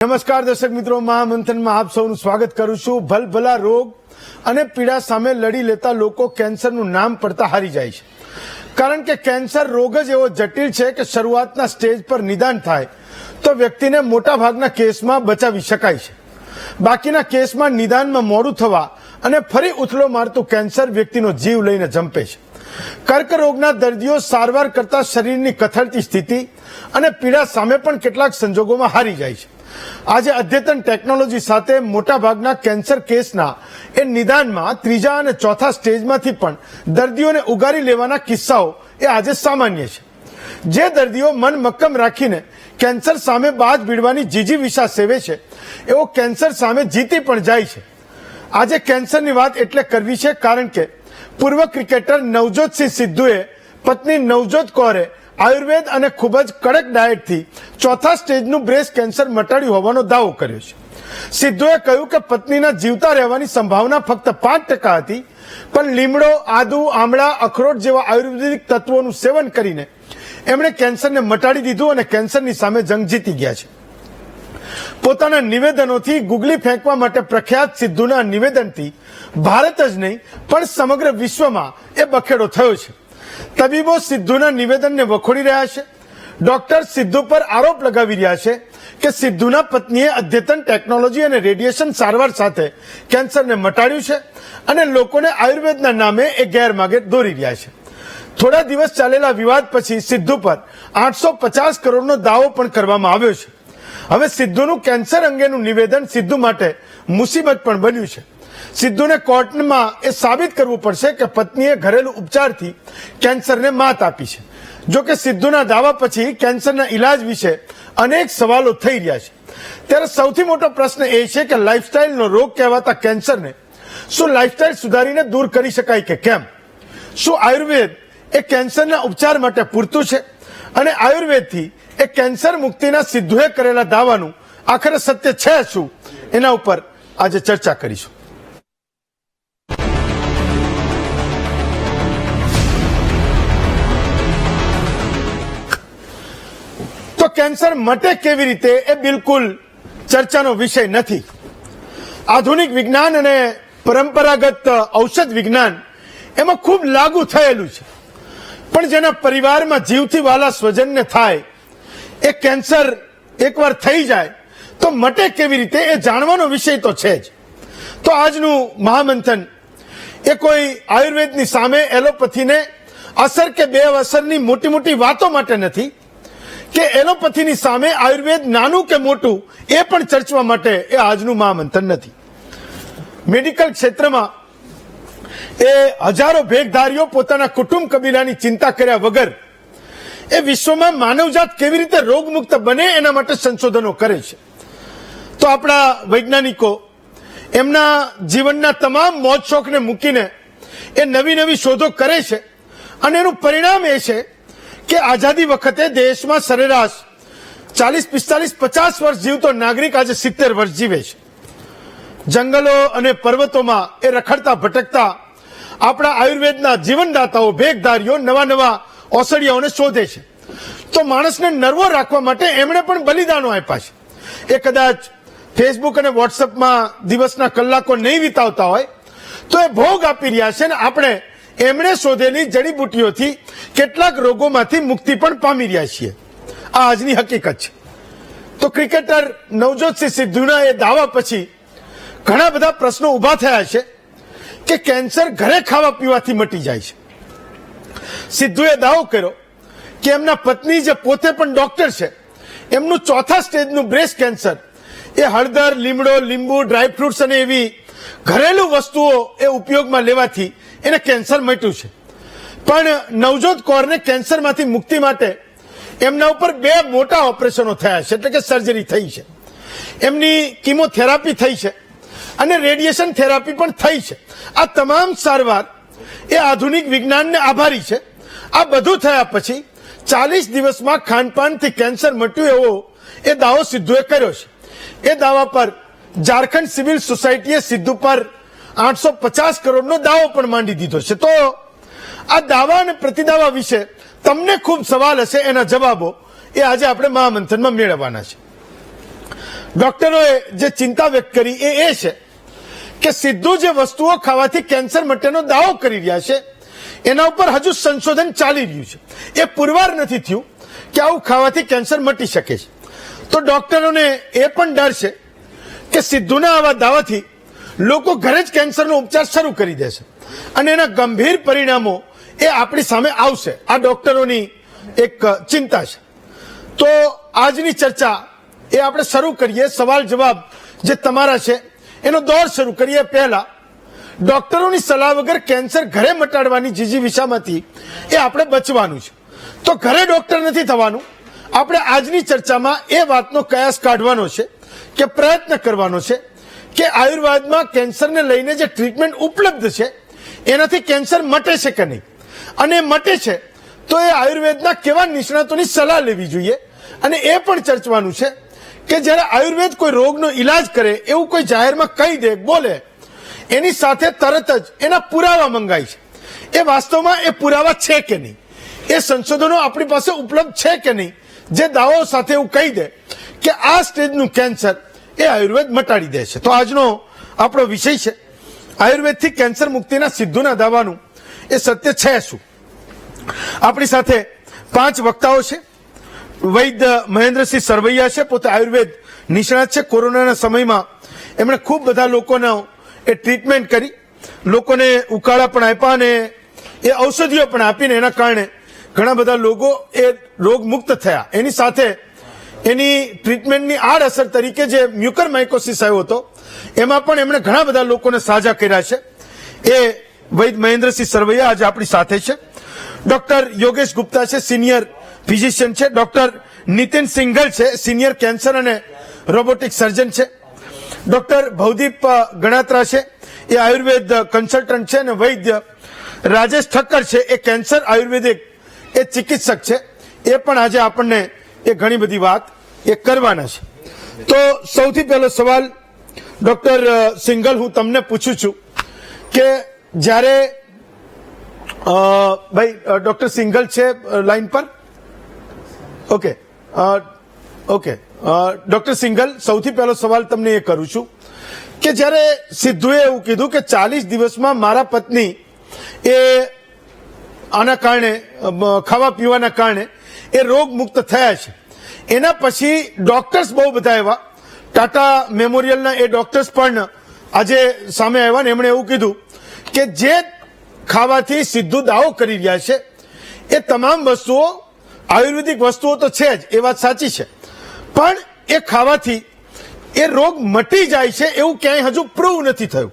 નમસ્કાર દર્શક મિત્રો, મહામંથનમાં આપ સૌનું સ્વાગત કરું છું। ભલભલા રોગ અને પીડા સામે લડી લેતા લોકો કેન્સરનું નામ પડતા હારી જાય છે, કારણ કે કેન્સર રોગ જ એવો જટિલ છે કે શરૂઆતના સ્ટેજ પર નિદાન થાય તો વ્યક્તિને મોટાભાગના કેસમાં બચાવી શકાય છે। બાકીના કેસમાં નિદાનમાં મોડું થવા અને ફરી ઉથલો મારતું કેન્સર વ્યક્તિનો જીવ લઈને જંપે છે। કર્કરોગના દર્દીઓ સારવાર કરતા શરીરની કથળતી સ્થિતિ અને પીડા સામે પણ કેટલાક સંજોગોમાં હારી જાય છે। આજે અદ્યતન ટેકનોલોજી સાથે મોટાભાગના કેન્સર કેસના એ નિદાનમાં ત્રીજા અને ચોથા સ્ટેજમાંથી પણ દર્દીઓને ઉગારી લેવાના કિસ્સાઓ એ આજે સામાન્ય છે। જે દર્દીઓ મન મક્કમ રાખીને કેન્સર સામે બાજ ભીડવાની જીજીવિષા સેવે છે, એવો કેન્સર સામે જીતી પણ જાય છે। આજે કેન્સરની વાત એટલે કરવી છે કારણ કે પૂર્વ ક્રિકેટર નવજોતસિંહ સિદ્ધુએ પત્ની નવજોત કૌરે આયુર્વેદ અને ખૂબ જ કડક ડાયટથી ચોથા સ્ટેજનું બ્રેસ્ટ કેન્સર મટાડ્યું હોવાનો દાવો કર્યો છે। સિદ્ધુએ કહ્યું કે પત્નીના જીવતા રહેવાની સંભાવના ફક્ત 5% હતી, પણ લીમડો, આદુ, આમળા, અખરોટ જેવા આયુર્વેદિક તત્વોનું સેવન કરીને એમણે કેન્સરને મટાડી દીધું અને કેન્સરની સામે જંગ જીતી ગયા છે। પોતાના નિવેદનોથી ગુગલી ફેંકવા માટે પ્રખ્યાત સિદ્ધુના નિવેદનથી ભારત જ નહીં પણ સમગ્ર વિશ્વમાં એ બખેડો થયો છે। તબીબો સિદ્ધુના નિવેદનને વખોડી રહ્યા છે। ડોક્ટર સિદ્ધુ પર આરોપ લગાવી રહ્યા છે કે સિદ્ધુના પત્નીએ અદ્યતન ટેકનોલોજી અને રેડિયેશન સારવાર સાથે કેન્સરને મટાડ્યું છે અને લોકોને આયુર્વેદના નામે એ ગેરમાર્ગે દોરી રહ્યા છે। થોડા દિવસ ચાલેલા વિવાદ પછી સિદ્ધુ પર 850 કરોડનો દાવો પણ કરવામાં આવ્યો છે। હવે સિદ્ધુનું કેન્સર અંગેનું નિવેદન સિદ્ધુ માટે મુસીબત પણ બન્યું છે। સિદ્ધુને કોર્ટમાં એ સાબિત કરવું પડશે કે પત્નીએ ઘરેલું ઉપચારથી કેન્સરને માત આપી છે। જો કે સિદ્ધુના દાવા પછી કેન્સરના ઇલાજ વિશે અનેક સવાલો થઈ રહ્યા છે। ત્યારે સૌથી મોટો પ્રશ્ન એ છે કે લાઇફસ્ટાઇલનો રોગ કહેવાતા કેન્સરને શું લાઇફસ્ટાઇલ સુધારીને દૂર કરી શકાય કે કેમ? શું આયુર્વેદ એ કેન્સરના ઉપચાર માટે પૂરતું છે? અને આયુર્વેદથી એ કેન્સર મુક્તિના સિદ્ધુએ કરેલા દાવાનું આખરે સત્ય છે શું? એના ઉપર આજે ચર્ચા કરીશું। તો કેન્સર મટે કેવી રીતે એ બિલકુલ ચર્ચાનો વિષય નથી। આધુનિક વિજ્ઞાન અને પરંપરાગત ઔષધ વિજ્ઞાન એમાં ખૂબ લાગુ થયેલું છે, પણ જેના પરિવારમાં જીવથી વાલા સ્વજનને થાય એ કેન્સર એકવાર થઈ જાય તો મટે કેવી રીતે એ જાણવાનો વિષય તો છે જ। તો આજનું મહામંથન એ કોઈ આયુર્વેદની સામે એલોપેથીને અસર કે બે અસરની મોટી મોટી વાતો માટે નથી કે એલોપેથીની સામે આયુર્વેદ નાનું કે મોટું એ પણ ચર્ચવા માટે એ આજનું મહામંથન નથી। મેડિકલ ક્ષેત્રમાં એ હજારો ભેગધારીઓ પોતાના કુટુંબ કબીલાની ચિંતા કર્યા વગર એ વિશ્વમાં માનવજાત કેવી રીતે રોગમુક્ત બને એના માટે સંશોધનો કરે છે। તો આપણા વૈજ્ઞાનિકો એમના જીવનના તમામ મોજ શોખને મૂકીને એ નવી નવી શોધો કરે છે અને એનું પરિણામ એ છે કે આઝાદી વખતે દેશમાં સરેરાશ 40, 45, 50 વર્ષ જીવતો નાગરિક આજે 70 વર્ષ જીવે છે। જંગલો અને પર્વતોમાં એ રખડતા ભટકતા આપણા આયુર્વેદના જીવનદાતાઓ ભેગધારીઓ નવા નવા ઔષધિઓને શોધે છે। તો માણસને નર્વો રાખવા માટે એમણે પણ બલિદાનો આપ્યા છે। એ કદાચ ફેસબુક અને વોટ્સઅપમાં દિવસના કલાકો નહીં વિતાવતા હોય તો એ ભોગ આપી રહ્યા છે ને આપણે એમણે શોધેલી જડીબુટીઓથી કેટલાક રોગોમાંથી મુક્તિ પણ પામી રહ્યા છીએ। આ આજની હકીકત છે। તો ક્રિકેટર નવજોતસિંહ સિદ્ધુના એ દાવા પછી ઘણા બધા પ્રશ્નો ઉભા થયા છે કે કેન્સર ઘરે ખાવા પીવાથી મટી જાય છે। સિદ્ધુએ દાવો કર્યો કે એમના પત્ની જે પોતે પણ ડોક્ટર છે, એમનું ચોથા સ્ટેજનું બ્રેસ્ટ કેન્સર એ હળદર, લીમડો, લીંબુ, ડ્રાયફ્રૂટ્સ અને એવી ઘરેલું વસ્તુઓ એ ઉપયોગમાં લેવાથી એને કેન્સર મટ્યું છે। પણ નવજોત કૌરને કેન્સરમાંથી મુક્તિ માટે એમના ઉપર 2 મોટા ઓપરેશનો થયા છે, એટલે કે સર્જરી થઈ છે। એમની કિમોથેરાપી થઈ છે અને રેડિયેશન થેરાપી પણ થઈ છે। આ તમામ સારવાર એ આધુનિક વિજ્ઞાનને આભારી છે। આ બધું થયા પછી 40 દિવસમાં ખાનપાનથી કેન્સર મટ્યું એવો એ દાવો સિદ્ધુએ કર્યો છે। એ દાવા પર ઝારખંડ સિવિલ સોસાયટીએ સિદ્ધુ પર 850 કરોડનો દાવો પણ માંડી દીધો છે। તો આ દાવા અને પ્રતિદાવા વિશે તમને ખૂબ સવાલ હશે, એના જવાબો એ આજે આપણે મહામંથનમાં મેળવવાના છે। ડોક્ટરોએ જે ચિંતા વ્યક્ત કરી એ છે કે સિદ્ધુ જે વસ્તુઓ ખાવાથી કેન્સર માટેનો દાવો કરી રહ્યા છે એના ઉપર હજુ સંશોધન ચાલી રહ્યું છે. એ પુરવાર નથી થયું કે આવું ખાવાથી કેન્સર મટી શકે છે. તો ડોક્ટરોને એ પણ ડર છે કે સિદ્ધુના આવા દાવાથી લોકો ઘરે જ કેન્સરનો ઉપચાર શરૂ કરી દેશે અને એના ગંભીર પરિણામો એ આપણી સામે આવશે. આ ડોક્ટરોની એક ચિંતા છે. તો આજની ચર્ચા એ આપણે શરૂ કરીએ. સવાલ જવાબ જે તમારા છે એનો દોર શરૂ કરીએ. પહેલા ડોક્ટરોની સલાહ વગર કેન્સર ઘરે મટાડવાની જીજીવિષામાંથી એ આપણે બચવાનું છે. તો ઘરે ડોક્ટર નથી થવાનું. આપણે આજની ચર્ચામાં એ વાતનો કયાસ કાઢવાનો છે કે પ્રયત્ન કરવાનો છે કે આયુર્વેદમાં કેન્સરને લઈને જે ટ્રીટમેન્ટ ઉપલબ્ધ છે એનાથી કેન્સર મટે છે કે નહીં, અને મટે છે તો એ આયુર્વેદના કેવા નિષ્ણાતોની સલાહ લેવી જોઈએ. અને એ પણ ચર્ચવાનું છે કે જ્યારે આયુર્વેદ કોઈ રોગનો ઈલાજ કરે એવું કોઈ જાહેરમાં કહી દે, બોલે, એની સાથે તરત જ એના પુરાવા મંગાય છે. એ વાસ્તવમાં એ પુરાવા છે કે નહીં, એ સંશોધનો આપણી પાસે ઉપલબ્ધ છે કે નહીં, જે દાવો સાથે એવું કહી દે કે આ સ્ટેજનું કેન્સર એ આયુર્વેદ મટાડી દે છે. તો આજનો આપણો વિષય છે આયુર્વેદથી કેન્સર મુક્તિના સિદ્ધુના દાવાનું એ સત્ય છે શું. આપણી સાથે 5 વક્તાઓ છે. વૈદ્ય મહેન્દ્રસિંહ સરવૈયા છે, પોતે આયુર્વેદ નિષ્ણાત છે. કોરોનાના સમયમાં એમણે ખૂબ બધા લોકોનો એ ટ્રીટમેન્ટ કરી, લોકોને ઉકાળા પણ આપ્યા અને એ ઔષધિઓ પણ આપીને એના કારણે ઘણા બધા લોકો એ રોગ મુક્ત થયા. એની સાથે એની ટ્રીટમેન્ટની આડઅસર તરીકે જે મ્યુકરમાઇકોસિસ આવ્યો હતો એમાં પણ એમણે ઘણા બધા લોકોને સાજા કર્યા છે. એ વૈદ્ય મહેન્દ્રસિંહ સરવૈયા આજે આપણી સાથે છે. ડોક્ટર યોગેશ ગુપ્તા છે, સિનિયર ફિઝિશિયન છે. ડોક્ટર નીતિન સિંઘલ છે, સિનિયર કેન્સર અને રોબોટિક સર્જન છે. ડોક્ટર ભવદીપ ગણાત્રા છે, એ આયુર્વેદ કન્સલ્ટન્ટ છે. અને વૈદ્ય રાજેશ ઠક્કર છે, એ કેન્સર આયુર્વેદિક એ ચિકિત્સક છે. એ પણ આજે આપણને એ ઘણી બધી વાત એ કરવાના છે. તો સૌથી પહેલો સવાલ ડોક્ટર સિંઘલ હું તમને પૂછું છું કે જ્યારે ભાઈ ડોક્ટર સિંઘલ છે લાઈન પર? ઓકે ઓકે ડોક્ટર સિંઘલ, સૌથી પહેલો સવાલ તમને એ કરું છું કે જ્યારે સિદ્ધુએ એવું કીધું કે 40 દિવસમાં મારા પત્ની એ આના કારણે ખાવા પીવાના કારણે એ રોગ મુક્ત થયા છે, એના પછી ડોક્ટર્સ બહુ બધા એવા ટાટા મેમોરિયલના એ ડોક્ટર્સ પણ આજે સામે આવ્યા ને એમણે એવું કીધું કે જે ખાવાથી સિદ્ધુ દાવો કરી રહ્યા છે એ તમામ વસ્તુઓ આયુર્વેદિક વસ્તુઓ તો છે જ, એ વાત સાચી છે, પણ એ ખાવાથી એ રોગ મટી જાય છે એવું ક્યાંય હજુ પ્રૂવ નથી થયું.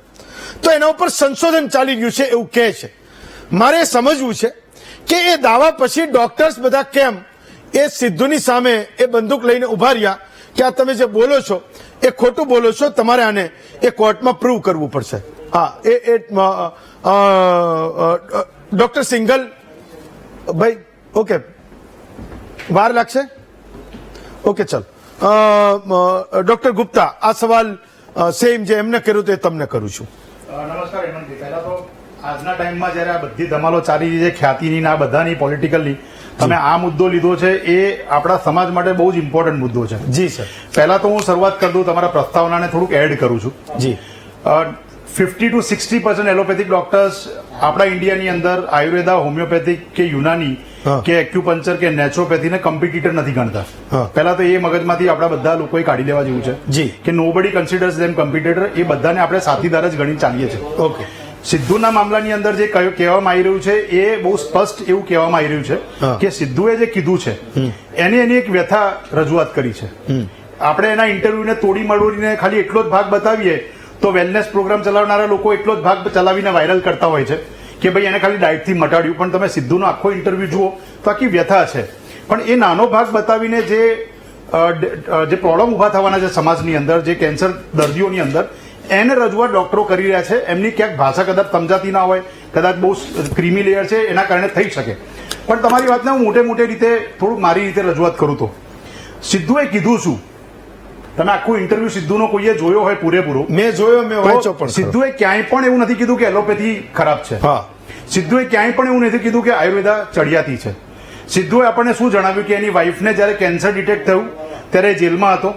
તો એના ઉપર સંશોધન ચાલી રહ્યું છે એવું કહે છે. મારે સમજવું છે કે એ દાવા પછી ડોક્ટર્સ બધા કેમ એ સિદ્ધુની સામે એ બંદૂક લઈને ઉભા રહ્યા કે આ તમે જે બોલો છો એ ખોટું બોલો છો, તમારે આને એ કોર્ટમાં પ્રૂવ કરવું પડશે. હા, ડોક્ટર સિંઘલ ભાઈ, ઓકે, વાર લાગશે? ઓકે, ચાલો. ડોક્ટર ગુપ્તા, આ સવાલ સેમ જે એમને કર્યું તો એ તમને કરું છું. નમસ્કાર હેમંતજી. પહેલા તો આજના ટાઈમમાં જયારે આ બધી ધમાલો ચાલી રહી છે ખ્યાતિની આ બધાની પોલિટિકલી, તમે આ મુદ્દો લીધો છે એ આપણા સમાજ માટે બહુ જ ઇમ્પોર્ટન્ટ મુદ્દો છે. જી સર. પહેલા તો હું શરૂઆત કરી દઉં, તમારા પ્રસ્તાવનાને થોડુંક એડ કરું છું. જી. 50 to 60% એલોપેથિક ડોક્ટર્સ આપણા ઇન્ડિયાની અંદર આયુર્વેદા, હોમિયોપેથિક કે યુનાની કે એક્યુપંચર કે નેચરોપેથીને કમ્પિટિટર નથી ગણતા. પહેલા તો એ મગજમાંથી આપણા બધા લોકોએ કાઢી લેવા જેવું છે જી કે નોબડી કન્સિડર્સ ધેમ કમ્પિટિટર. એ બધાને આપણે સાથીદાર જ ગણી ચાલીએ છીએ. ઓકે. સિદ્ધુના મામલાની અંદર જે કહેવામાં આવી રહ્યું છે એ બહુ સ્પષ્ટ એવું કહેવામાં આવી રહ્યું છે કે સિદ્ધુએ જે કીધું છે એની એક વ્યથા રજૂઆત કરી છે. આપણે એના ઇન્ટરવ્યુને તોડી મરોડીને ખાલી એટલો જ ભાગ બતાવીએ તો વેલનેસ પ્રોગ્રામ ચલાવનારા લોકો એટલો જ ભાગ ચલાવીને વાયરલ કરતા હોય છે કે ભાઈ એને ખાલી ડાયટથી મટાડ્યું, પણ તમે સિદ્ધુનો આખો ઇન્ટરવ્યુ જુઓ તો આખી વ્યથા છે. પણ એ નાનો ભાગ બતાવીને જે પ્રોબ્લેમ ઉભા થવાના છે સમાજની અંદર, જે કેન્સર દર્દીઓની અંદર, એને રજૂઆત ડોક્ટરો કરી રહ્યા છે. એમની ક્યાંક ભાષા કદાચ સમજાતી ના હોય, કદાચ બહુ ક્રીમી લેયર છે એના કારણે થઈ શકે. પણ તમારી વાતને હું મોટે રીતે થોડુંક મારી રીતે રજૂઆત કરું તો સિદ્ધુએ કીધું શું, તમે આખું ઇન્ટરવ્યુ સિદ્ધુનો કોઈએ જોયો હોય પૂરેપૂરો? મેં જોયો, મેં વાંચ્યો પણ. સિદ્ધુએ ક્યાંય પણ એવું નથી કીધું કે એલોપેથી ખરાબ છે. હા. સિદ્ધુએ ક્યાંય પણ એવું નથી કીધું કે આયુર્વેદા ચડિયાતી છે. સિદ્ધુએ આપણને શું જણાવ્યું કે એની વાઈફને જયારે કેન્સર ડિટેક્ટ થયું ત્યારે જેલમાં હતો,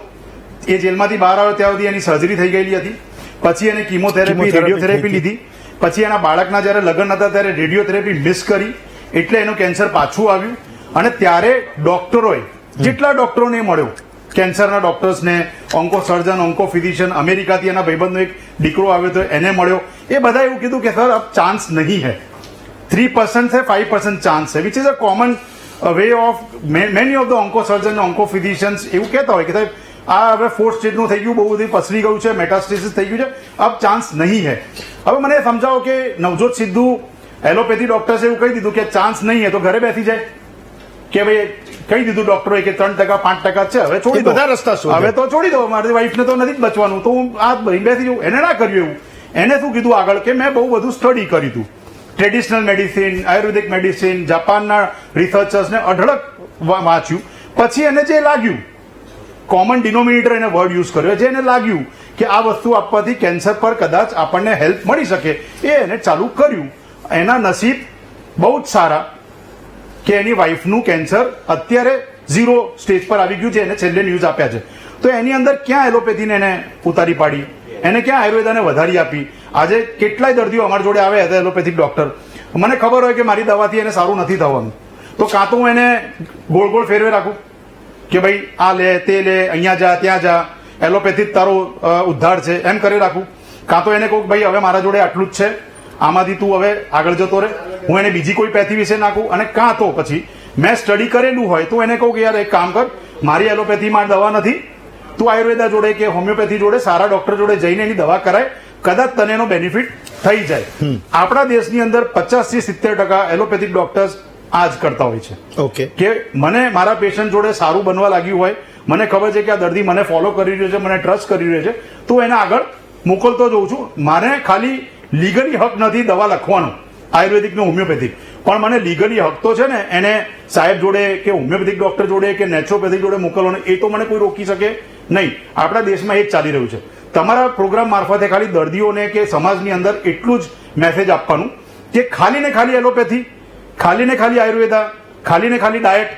એ જેલમાંથી બહાર આવ્યો ત્યાં સુધી એની સર્જરી થઈ ગયેલી હતી. પછી એને કિમોથેરાપી રેડિયોથેરાપી લીધી. પછી એના બાળકના જયારે લગ્ન હતા ત્યારે રેડિયોથેરાપી મિસ કરી, એટલે એનું કેન્સર પાછું આવ્યું. અને ત્યારે ડોક્ટરોએ જેટલા ડોક્ટરોને મળ્યો, કેન્સરના ડોક્ટર્સને, ઓન્કો સર્જન, ઓન્કો ફિઝિશિયન, અમેરિકાથી એના ભાઈબંધનો એક દીકરો આવ્યો તો એને મળ્યો, એ બધા એવું કીધું કે સર અબ ચાન્સ નહીં હૈ, 3% છે, 5% ચાન્સ છે, which is a common way of many of the onco surgeon, onco physicians એવું કહેતા હોય કે સાહેબ આ હવે 4th સ્ટેજનું થઈ ગયું, બહુ બધું પસરી ગયું છે, મેટાસ્ટેસિસ થઈ ગયું છે, અબ ચાન્સ નહીં હૈ. હવે મને સમજાવો કે નવજોત સિદ્ધુ એલોપેથી ડોક્ટર્સે એવું કહી દીધું કે ચાન્સ નહીં હે તો ઘરે બેસી જાય, કે ભાઈ કહી દીધું ડોક્ટરોએ કે 3%, 5% છે, હવે છોડી દો, બધા રસ્તા શોધે. હવે તો છોડી દો, મારી વાઈફને તો નથી જ બચવાનું, તો હું આ બેસી જવું. એને ના કર્યું એવું. એને શું કીધું આગળ કે મેં બહુ બધું સ્ટડી કર્યું હતું, ટ્રેડિશનલ મેડિસિન, આયુર્વેદિક મેડિસિન, જાપાનના રિસર્ચર્સને અઢળક વાંચ્યું. પછી એને જે લાગ્યું, કોમન ડિનોમિનેટર એને વર્ડ યુઝ કર્યો, જે એને લાગ્યું કે આ વસ્તુ આપવાથી કેન્સર પર કદાચ આપણને હેલ્પ મળી શકે, એ એને ચાલુ કર્યું. એના નસીબ બહુ જ સારા કે એની વાઈફનું કેન્સર અત્યારે 0 સ્ટેજ પર આવી ગયું છે. એને છેલ્લે ન્યૂઝ આપ્યા છે. તો એની અંદર ક્યાં એલોપેથીને એને ઉતારી પાડી, એને ક્યાં આયુર્વેદાને વધારી આપી. આજે કેટલાય દર્દીઓ અમારી જોડે આવ્યા હતા એલોપેથિક ડોક્ટર, મને ખબર હોય કે મારી દવાથી એને સારું નથી થવાનું, તો કાં તો હું એને ગોળ ગોળ ફેરવે રાખું કે ભાઈ આ લે, તે લે, અહીંયા જા, ત્યાં જા, એલોપેથી જ તારો ઉદ્ધાર છે, એમ કરી રાખું. કાં તો એને કહું ભાઈ હવે મારા જોડે આટલું જ છે, આમાંથી તું હવે આગળ જતો રહે, હું એને બીજી કોઈ પેથી વિશે નાખું. અને કાં તો પછી મેં સ્ટડી કરેલું હોય તો એને કહું કે યાર એક કામ કર, મારી એલોપેથીમાં દવા નથી, તું આયુર્વેદા જોડે કે હોમિયોપેથી જોડે સારા ડોક્ટર જોડે જઈને એની દવા કરાય, કદાચ તને એનો બેનિફિટ થઈ જાય. આપણા દેશની અંદર 50 થી 70% એલોપેથિક ડોક્ટર્સ આ જ કરતા હોય છે. ઓકે, કે મને મારા પેશન્ટ જોડે સારું બનવા લાગ્યું હોય, મને ખબર છે કે આ દર્દી મને ફોલો કરી રહ્યો છે, મને ટ્રસ્ટ કરી રહ્યો છે, તો એને આગળ મોકલતો જઉં છું. મારે ખાલી લીગલી હક નથી દવા લખવાનો, આયુર્વેદિક ને હોમિયોપેથિક, પણ મને લીગલી હક તો છે ને એને સાહેબ જોડે કે હોમિયોપેથિક ડોક્ટર જોડે કે નેચરોપેથિક જોડે મોકલવાનો, એ તો મને કોઈ રોકી શકે નહીં. આપણા દેશમાં એ જ ચાલી રહ્યું છે. તમારા પ્રોગ્રામ મારફતે ખાલી દર્દીઓને કે સમાજની અંદર એટલું જ મેસેજ આપવાનું કે ખાલી ને ખાલી એલોપેથી, ખાલી ને ખાલી આયુર્વેદા, ખાલી ને ખાલી ડાયટ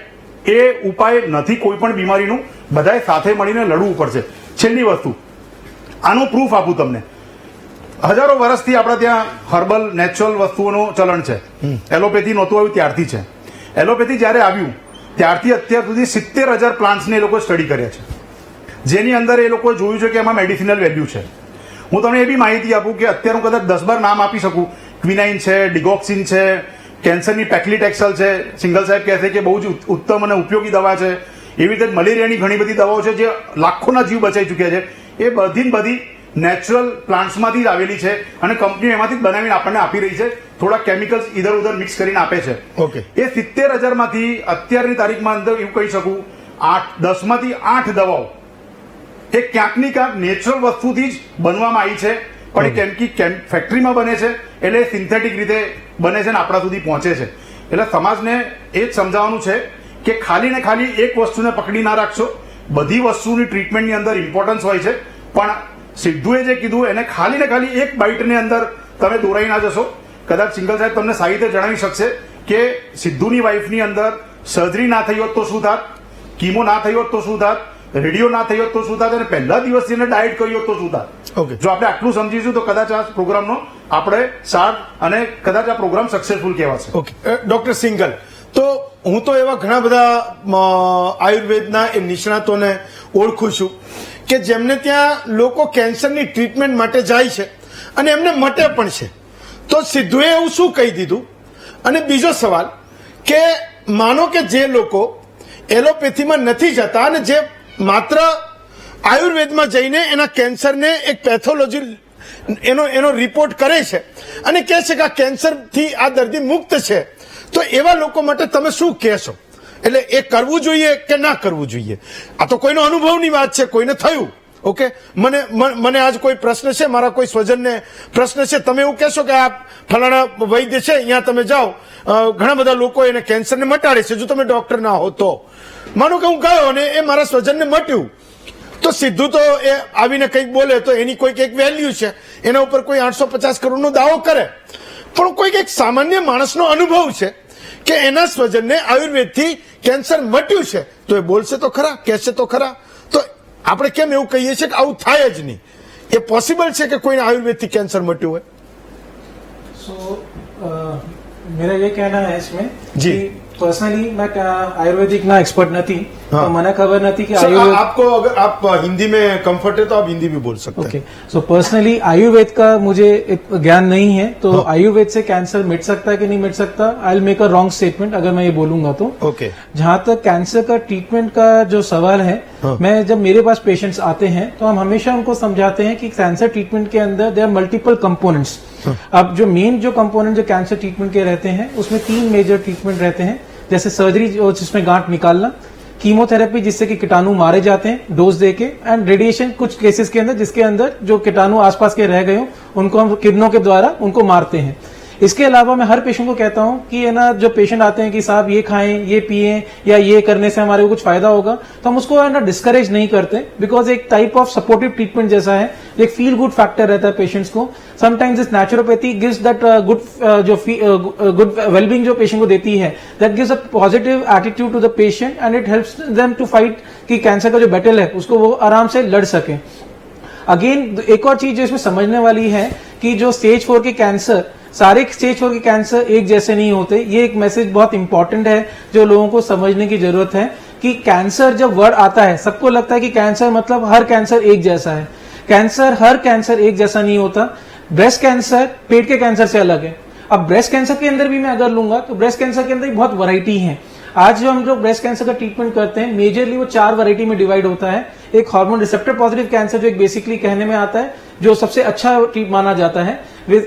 એ ઉપાય નથી કોઈ પણ બીમારીનું. બધાએ સાથે મળીને લડવું પડશે. છેલ્લી વસ્તુ, આનું પ્રૂફ આપું તમને. હજારો વર્ષથી આપણા ત્યાં હર્બલ નેચરલ વસ્તુઓનું ચલણ છે. એલોપેથી નહોતું આવ્યું ત્યારથી છે. એલોપેથી જયારે આવ્યું ત્યારથી અત્યાર સુધી 70,000 પ્લાન્ટ્સને એ લોકો સ્ટડી કર્યા છે, જેની અંદર એ લોકોએ જોયું છે કે એમાં મેડિસિનલ વેલ્યુ છે. હું તમને એ બી માહિતી આપું કે અત્યારે હું કદાચ 10-12 નામ આપી શકું. ક્વિનાઇન છે, ડિગોક્સિન છે, કેન્સરની પેક્લિટેક્સલ છે, સિંગલ સાહેબ કહે છે કે બહુ જ ઉત્તમ અને ઉપયોગી દવા છે. એવી રીતે મલેરિયાની ઘણી બધી દવાઓ છે જે લાખોના જીવ બચાવી ચૂક્યા છે. એ બધી નેચરલ પ્લાન્ટ્સમાંથી જ આવેલી છે અને કંપનીઓ એમાંથી જ બનાવીને આપણને આપી રહી છે. થોડા કેમિકલ્સ ઇધર ઉધર મિક્સ કરીને આપે છે. ઓકે, એ 70,000 માંથી અત્યારની તારીખમાં અંદર એવું કહી શકું 10 માંથી 8 દવાઓ એ ક્યાંક ની ક્યાંક નેચરલ વસ્તુથી જ બનવામાં આવી છે, પણ એ કેમ કે ફેક્ટરીમાં બને છે એટલે સિન્થેટિક રીતે બને છે ને આપણા સુધી પહોંચે છે. એટલે સમાજને એ જ સમજાવવાનું છે કે ખાલી ને ખાલી એક વસ્તુને પકડી ના રાખશો. બધી વસ્તુની ટ્રીટમેન્ટની અંદર ઇમ્પોર્ટન્સ હોય છે, પણ સિદ્ધુએ જે કીધું એને ખાલી ને ખાલી એક બાઇટની અંદર તમે દોરાઈ ના જશો. કદાચ સિંગલ સાહેબ તમને સારી રીતે જણાવી શકશે કે સિદ્ધુની વાઈફની અંદર સર્જરી ના થઈ હોત તો શું થાત, કીમો ના થઈ હોત તો શું થાત, રેડિયો ના થઈ હોત તો શું થાત, અને પહેલા દિવસથી એને ડાયટ કરી હોત તો શું થાત. ઓકે, જો આપણે આટલું સમજીશું તો કદાચ આ પ્રોગ્રામનો આપણે સાર અને કદાચ આ પ્રોગ્રામ સક્સેસફુલ કહેવાશે. ઓકે, ડોક્ટર સિંગલ, તો હું તો એવા ઘણા બધા આયુર્વેદના એ નિષ્ણાતોને ઓળખું છું કે જેમને ત્યાં લોકો કેન્સરની ટ્રીટમેન્ટ માટે જાય છે અને એમને મટે પણ છે. તો સિદ્ધુએ એવું શું કહી દીધું? અને બીજો સવાલ કે માનો કે જે લોકો એલોપેથીમાં નથી જતા અને જે માત્ર આયુર્વેદમાં જઈને એના કેન્સરને એક પેથોલોજી એનો રિપોર્ટ કરે છે અને કહે છે કે આ કેન્સરથી આ દર્દી મુક્ત છે, તો એવા લોકો માટે તમે શું કહેશો? એટલે એ કરવું જોઈએ કે ના કરવું જોઈએ? આ તો કોઈનો અનુભવની વાત છે, કોઈને થયું. ઓકે, મને આજ કોઈ પ્રશ્ન છે, મારા કોઈ સ્વજનને પ્રશ્ન છે, તમે એવું કહેશો કે આ ફલાણા વૈદ્ય છે અહીંયા તમે જાઓ, ઘણા બધા લોકો એને કેન્સરને મટાડે છે, જો તમે ડોક્ટર ના હો તો. માનો કે હું ગયો અને એ મારા સ્વજનને મટ્યું, તો સીધું તો એ આવીને કંઈક બોલે તો એની કોઈક એક વેલ્યુ છે, એના ઉપર કોઈ 850 કરોડનો દાવો કરે, પણ કોઈક એક સામાન્ય માણસનો અનુભવ છે કે એના સ્વજનને આયુર્વેદથી કેન્સર મટ્યું છે, તો એ બોલશે તો ખરા, કહેશે તો ખરા. તો આપણે કેમ એવું કહીએ છીએ કે આવું થાય જ નહીં? એ પોસિબલ છે કે કોઈને આયુર્વેદથી કેન્સર મટ્યું હોય? मेरा ये कहना है इसमें जी। कि पर्सनली मैं आयुर्वेदिक ना एक्सपर्ट नहीं, हाँ। तो मैंने खबर नहीं कि सर, आयुर्वेद आपको अगर आप हिंदी में कंफर्ट है तो आप हिंदी भी बोल सकते हैं। ओके। सो पर्सनली आयुर्वेद का मुझे एक ज्ञान नहीं है, तो हाँ। आयुर्वेद से कैंसर मिट सकता है कि नहीं मिट सकता, I will make a wrong statement अगर मैं ये बोलूंगा तो। ओके। जहां तक कैंसर का ट्रीटमेंट का जो सवाल है, हाँ। मैं जब मेरे पास पेशेंट्स आते हैं तो हम हमेशा उनको समझाते हैं कि कैंसर ट्रीटमेंट के अंदर देयर आर मल्टीपल कंपोनेंट्स। अब जो मेन जो कंपोनेंट जो कैंसर ट्रीटमेंट के रहते हैं उसमें 3 मेजर ट्रीटमेंट रहते हैं, जैसे सर्जरी जिसमें गांठ निकालना, कीमोथेरेपी जिससे कि कीटाणु मारे जाते हैं डोज देके, एंड रेडिएशन कुछ केसेस के अंदर जिसके अंदर जो कीटाणु आसपास के रह गए हो उनको हम किरणों के द्वारा उनको मारते हैं। इसके अलावा मैं हर पेशेंट को कहता हूं कि है ना, जो पेशेंट आते हैं कि साहब ये खाएं, ये पिएं या ये करने से हमारे को कुछ फायदा होगा, तो हम उसको है ना डिस्करेज नहीं करते, बिकॉज एक टाइप ऑफ सपोर्टिव ट्रीटमेंट जैसा है, एक फील गुड फैक्टर रहता है पेशेंट्स को। Sometimes this naturopathy gives that good wellbeing जो पेशेंट को देती है, that gives a positive attitude to the patient and it helps them to fight कि कैंसर का जो बैटल है उसको वो आराम से लड़ सके। अगेन एक और चीज जो इसमें समझने वाली है कि जो स्टेज 4 के कैंसर, सारे स्टेज 4 के कैंसर एक जैसे नहीं होते। ये एक मैसेज बहुत इंपॉर्टेंट है जो लोगों को समझने की जरूरत है कि कैंसर जब वर्ड आता है सबको लगता है कि कैंसर मतलब हर कैंसर एक जैसा है। कैंसर, हर कैंसर एक जैसा नहीं होता। ब्रेस्ट कैंसर पेट के कैंसर से अलग है। अब ब्रेस्ट कैंसर के अंदर भी मैं अगर लूंगा तो ब्रेस्ट कैंसर के अंदर भी बहुत वैरायटी है। आज जो हम जो ब्रेस्ट कैंसर का ट्रीटमेंट करते हैं मेजरली वो 4 वैरायटी में डिवाइड होता है। एक हार्मोन रिसेप्टर पॉजिटिव कैंसर जो एक बेसिकली कहने में आता है, जो सबसे अच्छा ट्रीट माना जाता है।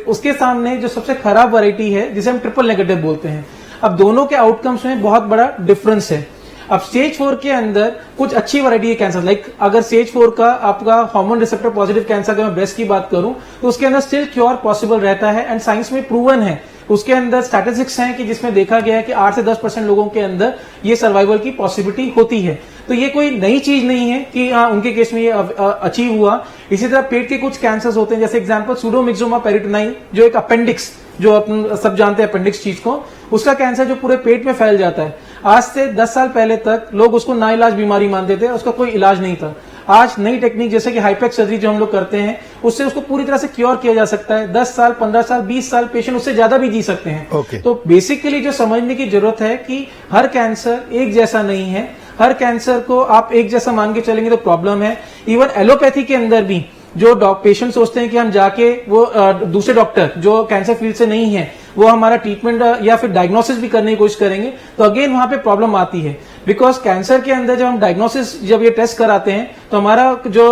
उसके सामने जो सबसे खराब वैरायटी है जिसे हम ट्रिपल नेगेटिव बोलते हैं। अब दोनों के आउटकम्स में बहुत बड़ा डिफरेंस है। अब स्टेज 4 के अंदर कुछ अच्छी वैरायटी है कैंसर, लाइक अगर स्टेज 4 का आपका हार्मोन रिसेप्टर पॉजिटिव कैंसर का मैं ब्रेस्ट की बात करूं तो उसके अंदर स्टिल क्योर पॉसिबल रहता है एंड साइंस में प्रूवन है। उसके अंदर स्टैटिस्टिक्स हैं कि जिसमें देखा गया है कि 8 से 10% लोगों के अंदर ये सर्वाइवल की पॉसिबिलिटी होती है। तो ये कोई नई चीज नहीं है कि उनके केस में ये अचीव हुआ। इसी तरह पेट के कुछ कैंसर्स होते हैं, जैसे एग्जांपल सूडोमिक्सोमा पेरिटोनाई जो एक अपेंडिक्स, जो अपन सब जानते हैं अपेंडिक्स चीज को, उसका कैंसर जो पूरे पेट में फैल जाता है। आज से 10 साल पहले तक लोग उसको नाइलाज बीमारी मानते थे, उसका कोई इलाज नहीं था। आज नई टेक्निक जैसे कि हाइपेक्स सर्जरी जो हम लोग करते हैं उससे उसको पूरी तरह से क्योर किया जा सकता है। 10 साल, 15 साल, 20 साल पेशेंट उससे ज्यादा भी जी सकते हैं। Okay. तो बेसिकली जो समझने की जरूरत है कि हर कैंसर एक जैसा नहीं है। हर कैंसर को आप एक जैसा मान के चलेंगे तो प्रॉब्लम है। इवन एलोपैथी के अंदर भी जो पेशेंट सोचते हैं कि हम जाके वो दूसरे डॉक्टर जो कैंसर फील्ड से नहीं है वो हमारा ट्रीटमेंट या फिर डायग्नोसिस भी करने की कोशिश करेंगे, तो अगेन वहां पे प्रॉब्लम आती है। बिकॉज कैंसर के अंदर जब हम डायग्नोसिस, जब ये टेस्ट कराते हैं तो हमारा जो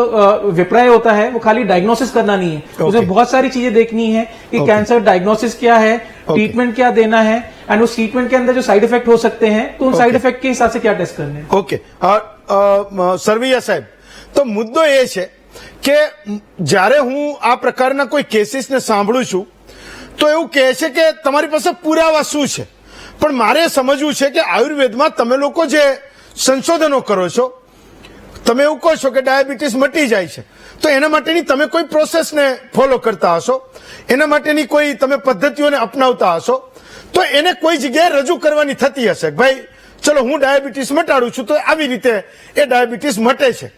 विप्राय होता है वो खाली डायग्नोसिस करना नहीं है। उसमें बहुत सारी चीजें देखनी है कि कैंसर डायग्नोसिस क्या है, ट्रीटमेंट क्या देना है, एंड उस ट्रीटमेंट के अंदर जो साइड इफेक्ट हो सकते हैं तो उन साइड इफेक्ट के हिसाब से क्या टेस्ट करने हैं। ઓકે, સરવૈયા સાહેબ, તો મુદ્દો એ છે કે જ્યારે હું આ પ્રકારના કોઈ કેસીસને સાંભળું છું તો એવું કહે છે કે તમારી પાસે પુરાવા શું છે, પણ મારે સમજવું છે કે આયુર્વેદમાં તમે લોકો જે સંશોધનો કરો છો, તમે એવું કહો છો કે ડાયાબિટીસ મટી જાય છે, તો એના માટેની તમે કોઈ પ્રોસેસને ફોલો કરતા હશો, એના માટેની કોઈ તમે પદ્ધતિઓને અપનાવતા હશો, તો એને કોઈ જગ્યાએ રજૂ કરવાની થતી હશે કે ભાઈ ચલો હું ડાયાબિટીસ મટાડું છું તો આવી રીતે એ ડાયાબિટીસ મટે છે।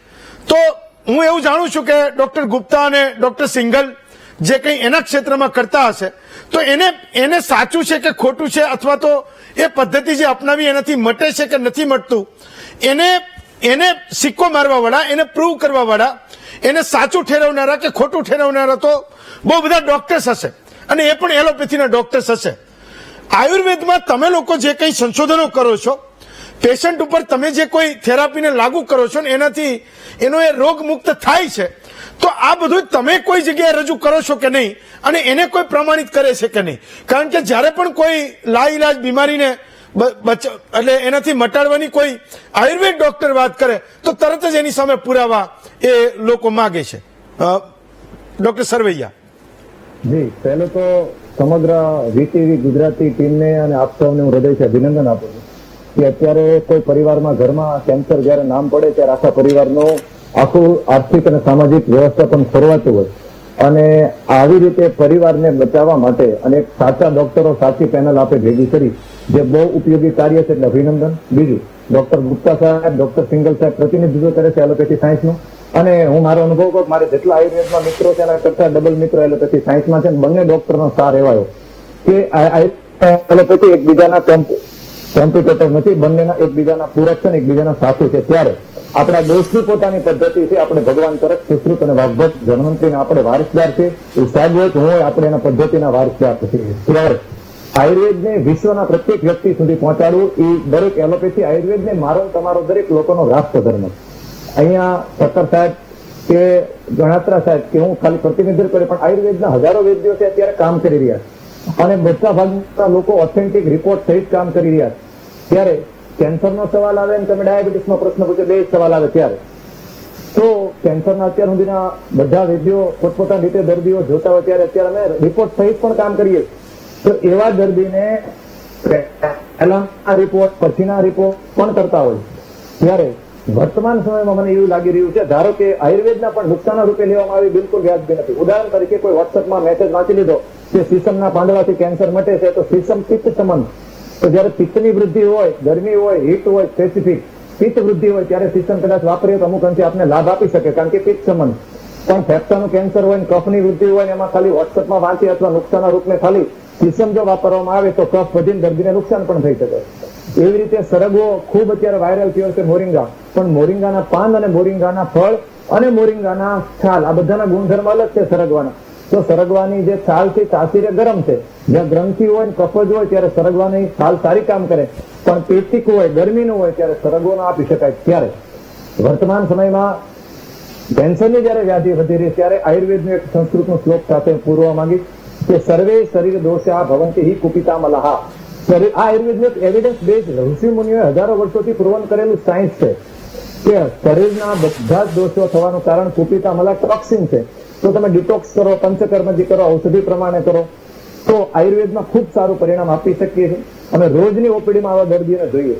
તો હું એવું જાણું છું કે ડોક્ટર ગુપ્તા અને ડોક્ટર સિંઘલ જે કંઈ એના ક્ષેત્રમાં કરતા હશે તો એને સાચું છે કે ખોટું છે, અથવા તો એ પદ્ધતિ જે અપનાવી એનાથી મટે છે કે નથી મટતું, એને સિક્કો મારવા વાળા, એને પ્રૂવ કરવા વાળા, એને સાચું ઠેરવનારા કે ખોટું ઠેરવનારા તો બહુ બધા ડોક્ટર્સ હશે અને એ પણ એલોપેથીના ડોક્ટર્સ હશે। આયુર્વેદમાં તમે લોકો જે કંઈ સંશોધનો કરો છો, પેશન્ટ ઉપર તમે જે કોઈ થેરાપીને લાગુ કરો છો ને એનાથી એનો એ રોગ મુક્ત થાય છે, તો આ બધું તમે કોઈ જગ્યાએ રજૂ કરો છો કે નહીં અને એને કોઈ પ્રમાણિત કરે છે કે નહીં? કારણ કે જ્યારે પણ કોઈ લાઈલાજ બીમારીને એટલે એનાથી મટાડવાની કોઈ આયુર્વેદ ડોક્ટર વાત કરે તો તરત જ એની સામે પુરાવા એ લોકો માગે છે। ડોક્ટર સરવૈયા જી, પહેલું તો સમગ્ર વીટીવી ગુજરાતી ટીમને અને આપ સૌને હું હૃદયથી અભિનંદન આપું છું કે અત્યારે કોઈ પરિવારમાં ઘરમાં કેન્સર જયારે નામ પડે ત્યારે આખા પરિવારનું આખું આર્થિક અને સામાજિક વ્યવસ્થાપન ખોરવાતું હોય, અને આવી રીતે પરિવારને બચાવવા માટે અને એક સાચા ડોક્ટરો, સાચી પેનલ આપે ભેગી કરી જે બહુ ઉપયોગી કાર્ય છે એટલે અભિનંદન। બીજું, ડોક્ટર ગુપ્તા સાહેબ, ડોક્ટર સિંગલ સાહેબ પ્રતિનિધિત્વ કરે છે એલોપેથી સાયન્સનું, અને હું મારો અનુભવ કહું, મારે જેટલા આયુર્વેદમાં મિત્રો છે એના કરતા ડબલ મિત્રો એલોપેથી સાયન્સમાં છે, બંને ડોક્ટરનો સાર એવાયો કે એલોપેથી એકબીજાના કોમ્પિટેટર નથી, બંનેના એકબીજાના પૂરક છે, એકબીજાના સાથુ છે. ત્યારે આપણા દેશની પોતાની પદ્ધતિ છે, આપણે ભગવાન તરફ સુશ્રુત અને વાગ્ભટ જન્મંત્રીના આપણે વારસદાર છે. એ સાહેબ હોય કે હું હોય, આપણે એના પદ્ધતિના વારસદાર છીએ. ત્યારે આયુર્વેદને વિશ્વના પ્રત્યેક વ્યક્તિ સુધી પહોંચાડવું એ દરેક એલોપેથી આયુર્વેદને મારો તમારો દરેક લોકોનો રાષ્ટ્રધર્મ છે. અહીંયા ઠક્કર સાહેબ કે ગણાત્રા સાહેબ કે હું ખાલી પ્રતિનિધિત્વ કરે, પણ આયુર્વેદના હજારો વૈદ્યો છે અત્યારે કામ કરી રહ્યા છે અને બધા ભાગના લોકો ઓથેન્ટિક રિપોર્ટ સહિત કામ કરી રહ્યા છે. ત્યારે કેન્સરનો સવાલ આવે અને તમે ડાયાબિટીસનો પ્રશ્ન પૂછો, બે સવાલ આવે ત્યારે તો કેન્સરના અત્યાર સુધીના બધા વૈદ્યો પોતપોતાની રીતે દર્દીઓ જોતા હોય ત્યારે અત્યારે અમે રિપોર્ટ સહિત પણ કામ કરીએ. તો એવા દર્દીને પહેલાના રિપોર્ટ પછીના રિપોર્ટ પણ કરતા હોય. ત્યારે વર્તમાન સમયમાં મને એવું લાગી રહ્યું છે, ધારો કે આયુર્વેદના પણ નુકસાન રૂપે લેવામાં આવી બિલકુલ વ્યાજબી નથી. ઉદાહરણ તરીકે કોઈ વોટ્સઅપમાં મેસેજ વાંચી લીધો કે સીસમના પાંદડાથી કેન્સર મટે છે, તો સીસમ પિત્ત સંબંધ. તો જયારે પિત્તની વૃદ્ધિ હોય, ગરમી હોય, હીટ હોય, સ્પેસિફિક પિત્ત વૃદ્ધિ હોય ત્યારે સીસમ કદાચ વાપરીએ તો અમુક અંશે આપને લાભ આપી શકે, કારણ કે પિત્ત સંબંધ. પણ ફેફસાનું કેન્સર હોય ને કફની વૃદ્ધિ હોય ને એમાં ખાલી વોટ્સઅપમાં વાંચી અથવા નુકસાનના રૂપને ખાલી સીસમ જો વાપરવામાં આવે તો કફ વધીને દર્દીને નુકસાન પણ થઈ શકે. એવી રીતે સરગવો ખૂબ અત્યારે વાયરલ થયો છે, મોરિંગા. પણ મોરિંગાના પાન અને મોરિંગાના ફળ અને મોરિંગાના છાલ આ બધાના ગુણધર્મ અલગ છે સરગવાના. તો સરગવાની જે છાલ છે તાસીરે ગરમ છે, જ્યાં ગ્રંથિ હોય ને કફજ હોય ત્યારે સરગવાની છાલ સારી કામ કરે, પણ પેટિક હોય, ગરમીનું હોય ત્યારે સરગવો ન આપી શકાય. ત્યારે વર્તમાન સમયમાં કેન્સરની જયારે વ્યાધિ વધી રહી ત્યારે આયુર્વેદનું એક સંસ્કૃતનું શ્લોક સાથે પૂરવા માંગી કે સર્વે શરીર દોષા ભવંતિ હિ કુપિતા મલહા. આ આયુર્વેદનું એક એવિડન્સ બેઝ ઋષિ મુનિઓએ હજારો વર્ષોથી પ્રૂવન કરેલું સાયન્સ છે કે શરીરના બધા જ દોષો થવાનું કારણ કુપિતા મલા ટોક્સિન છે. તો તમે ડિટોક્સ કરો, પંચકર્મજી કરો, ઔષધિ પ્રમાણે કરો તો આયુર્વેદમાં ખૂબ સારું પરિણામ આપી શકીએ છીએ. અને રોજની ઓપીડીમાં આવા દર્દીઓને જોઈએ.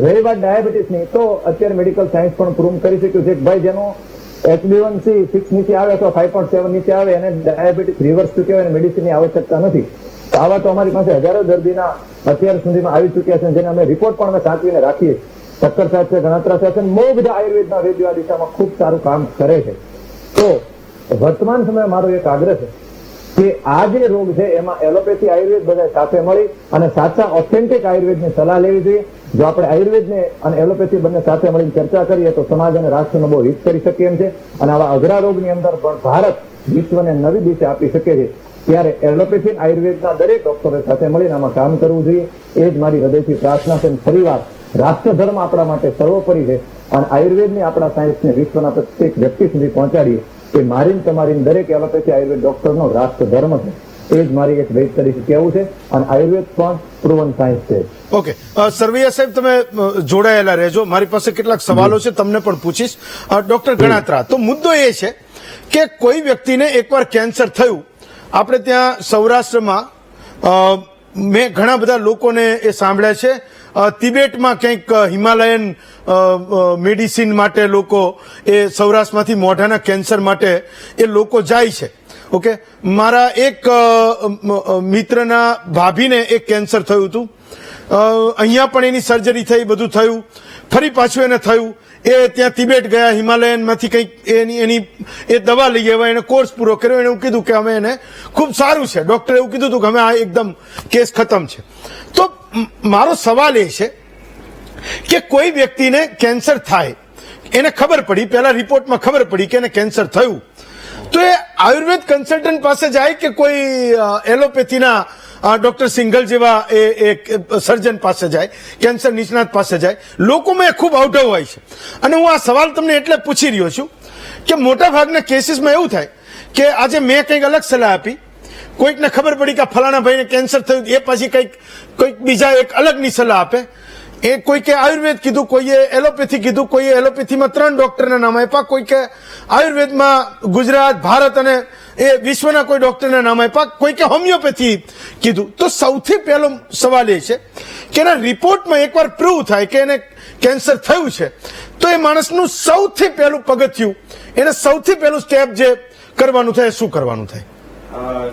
રહી વાત ડાયાબિટીસની, તો અત્યારે મેડિકલ સાયન્સ પણ પ્રૂવ કરી શક્યું છે કે ભાઈ જેનો HbA1c 6 નીચે આવે અથવા 5.7 નીચે આવે એને ડાયાબિટીસ રિવર્સ થયું કહેવાય, મેડિસિનની આવશ્યકતા નથી. આવા તો અમારી પાસે હજારો દર્દીના અત્યાર સુધીમાં આવી ચુક્યા છે, જેને અમે રિપોર્ટ પણ અમે સાચવીને રાખીએ. ઠક્કર સાહેબ છે, ગણાત્રા સાહેબ છે, બહુ બધા આયુર્વેદના વૈદ્યો આ દિશામાં ખૂબ સારું કામ કરે છે. તો વર્તમાન સમયે મારો એક આગ્રહ છે કે આ જે રોગ છે એમાં એલોપેથી આયુર્વેદ બધા સાથે મળી અને સાચા ઓથેન્ટિક આયુર્વેદની સલાહ લેવી જોઈએ. જો આપણે આયુર્વેદને અને એલોપેથી બંને સાથે મળીને ચર્ચા કરીએ તો સમાજ અને રાષ્ટ્રનો બહુ હિત કરી શકીએ એમ છે. અને આવા અઘરા રોગની અંદર પણ ભારત વિશ્વને નવી દિશા આપી શકે છે. ત્યારે એલોપેથી આયુર્વેદના દરેક ડોક્ટરો સાથે મળીને આમાં કામ કરવું જોઈએ. એ જ મારી હૃદયથી પ્રાર્થના છે. ફરીવાર રાષ્ટ્રધર્મ આપણા માટે સર્વોપરી છે અને આયુર્વેદની આપણા સાયન્સને વિશ્વના પ્રત્યેક વ્યક્તિ સુધી પહોંચાડીએ એ મારી તમારી દરેક એલોપેથી આયુર્વેદ ડોક્ટરનો રાષ્ટ્રધર્મ છે. એ જ મારી એક વેદ તરીકે કહેવું છે. અને આયુર્વેદ પણ પ્રૂવન સાયન્સ છે. ઓકે, સરવૈયા સાહેબ તમે જોડાયેલા રહેજો, મારી પાસે કેટલાક સવાલો છે તમને પણ પૂછીશ. ડોક્ટર ગણાત્રા, તો મુદ્દો એ છે કે કોઈ વ્યક્તિને એકવાર કેન્સર થયું, આપણે ત્યાં સૌરાષ્ટ્રમાં મેં ઘણા બધા લોકોને એ સાંભળ્યા છે, તિબેટમાં કંઈક હિમાલયન મેડિસિન માટે લોકો એ સૌરાષ્ટ્રમાંથી મોઢાના કેન્સર માટે એ લોકો જાય છે. ઓકે, મારા એક મિત્રના ભાભીને એક કેન્સર થયું હતું, અહીંયા પણ એની સર્જરી થઈ, બધું થયું, ફરી પાછું એને થયું. એ ત્યાં તિબેટ ગયા, હિમાલયનમાંથી કંઈક એની એ દવા લઈ આવ્યા, એને કોર્સ પૂરો કર્યો. એને એવું કીધું કે અમે એને ખૂબ સારું છે, ડોક્ટરે એવું કીધું હતું કે અમે આ એકદમ કેસ ખતમ છે. તો મારો સવાલ એ છે કે કોઈ વ્યક્તિને કેન્સર થાય, એને ખબર પડી, પહેલા રિપોર્ટમાં ખબર પડી કે એને કેન્સર થયું, તો એ આયુર્વેદ કન્સલ્ટન્ટ પાસે જાય કે કોઈ એલોપેથીના ડોક્ટર સિંઘલ જેવા એક સર્જન પાસે જાય, કેન્સર નિષ્ણાત પાસે જાય? લોકોમાં ખૂબ અવઢવ હોય છે. અને હું આ સવાલ તમને એટલે પૂછી રહ્યો છું કે મોટા ભાગના કેસીસમાં એવું થાય કે આજે મેં કંઈક અલગ સલાહ આપી, કોઈકને ખબર પડી કે ફલાણા ભાઈને કેન્સર થયું, એ પછી કોઈક બીજા એક અલગની સલાહ આપે. એ કોઈકે આયુર્વેદ કીધું, કોઈએ એલોપેથી કીધું, કોઈએ એલોપેથીમાં 3 ડોક્ટરના નામ આપ્યા, કોઈકે આયુર્વેદમાં ગુજરાત, ભારત અને એ વિશ્વના કોઈ ડોક્ટરના નામ આપ્યા, કોઈકે હોમિયોપેથી કીધું. તો સૌથી પહેલો સવાલ એ છે કે એના રિપોર્ટમાં એકવાર પ્રૂવ થાય કે એને કેન્સર થયું છે, તો એ માણસનું સૌથી પહેલું પગથિયું, એને સૌથી પહેલું સ્ટેપ જે કરવાનું થાય, શું કરવાનું થાય?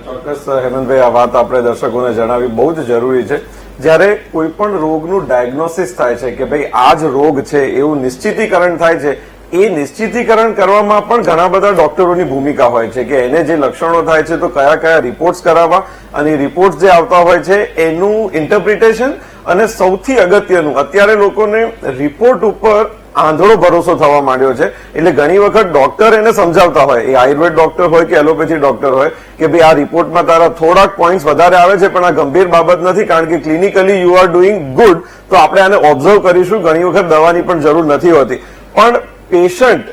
ચોક્કસ હેમંતભાઈ, આ વાત આપણે દર્શકોને જણાવી બહુ જ જરૂરી છે. જ્યારે કોઈ પણ રોગનું ડાયગ્નોસિસ થાય છે કે ભાઈ આ જ રોગ છે એવું નિશ્ચિતીકરણ થાય છે, એ નિશ્ચિતીકરણ કરવામાં પણ ઘણા બધા ડોક્ટરોની ભૂમિકા હોય છે કે એને જે લક્ષણો થાય છે તો કયા કયા રિપોર્ટ્સ કરાવવા અને રિપોર્ટ્સ જે આવતા હોય છે એનું ઇન્ટરપ્રિટેશન અને સૌથી અગત્યનું અત્યારે લોકોને રિપોર્ટ ઉપર આંધળો ભરોસો થવા માંડ્યો છે એટલે ઘણી વખત ડોક્ટર એને સમજાવતા હોય એ આયુર્વેદ ડોક્ટર હોય કે એલોપેથી ડોક્ટર હોય કે ભાઈ આ રિપોર્ટમાં તારા થોડાક પોઈન્ટ્સ વધારે આવે છે પણ આ ગંભીર બાબત નથી કારણ કે clinically you are doing good તો આપણે આને ઓબ્ઝર્વ કરીશું ઘણી વખત દવાની પણ જરૂર નથી હોતી પણ પેશન્ટ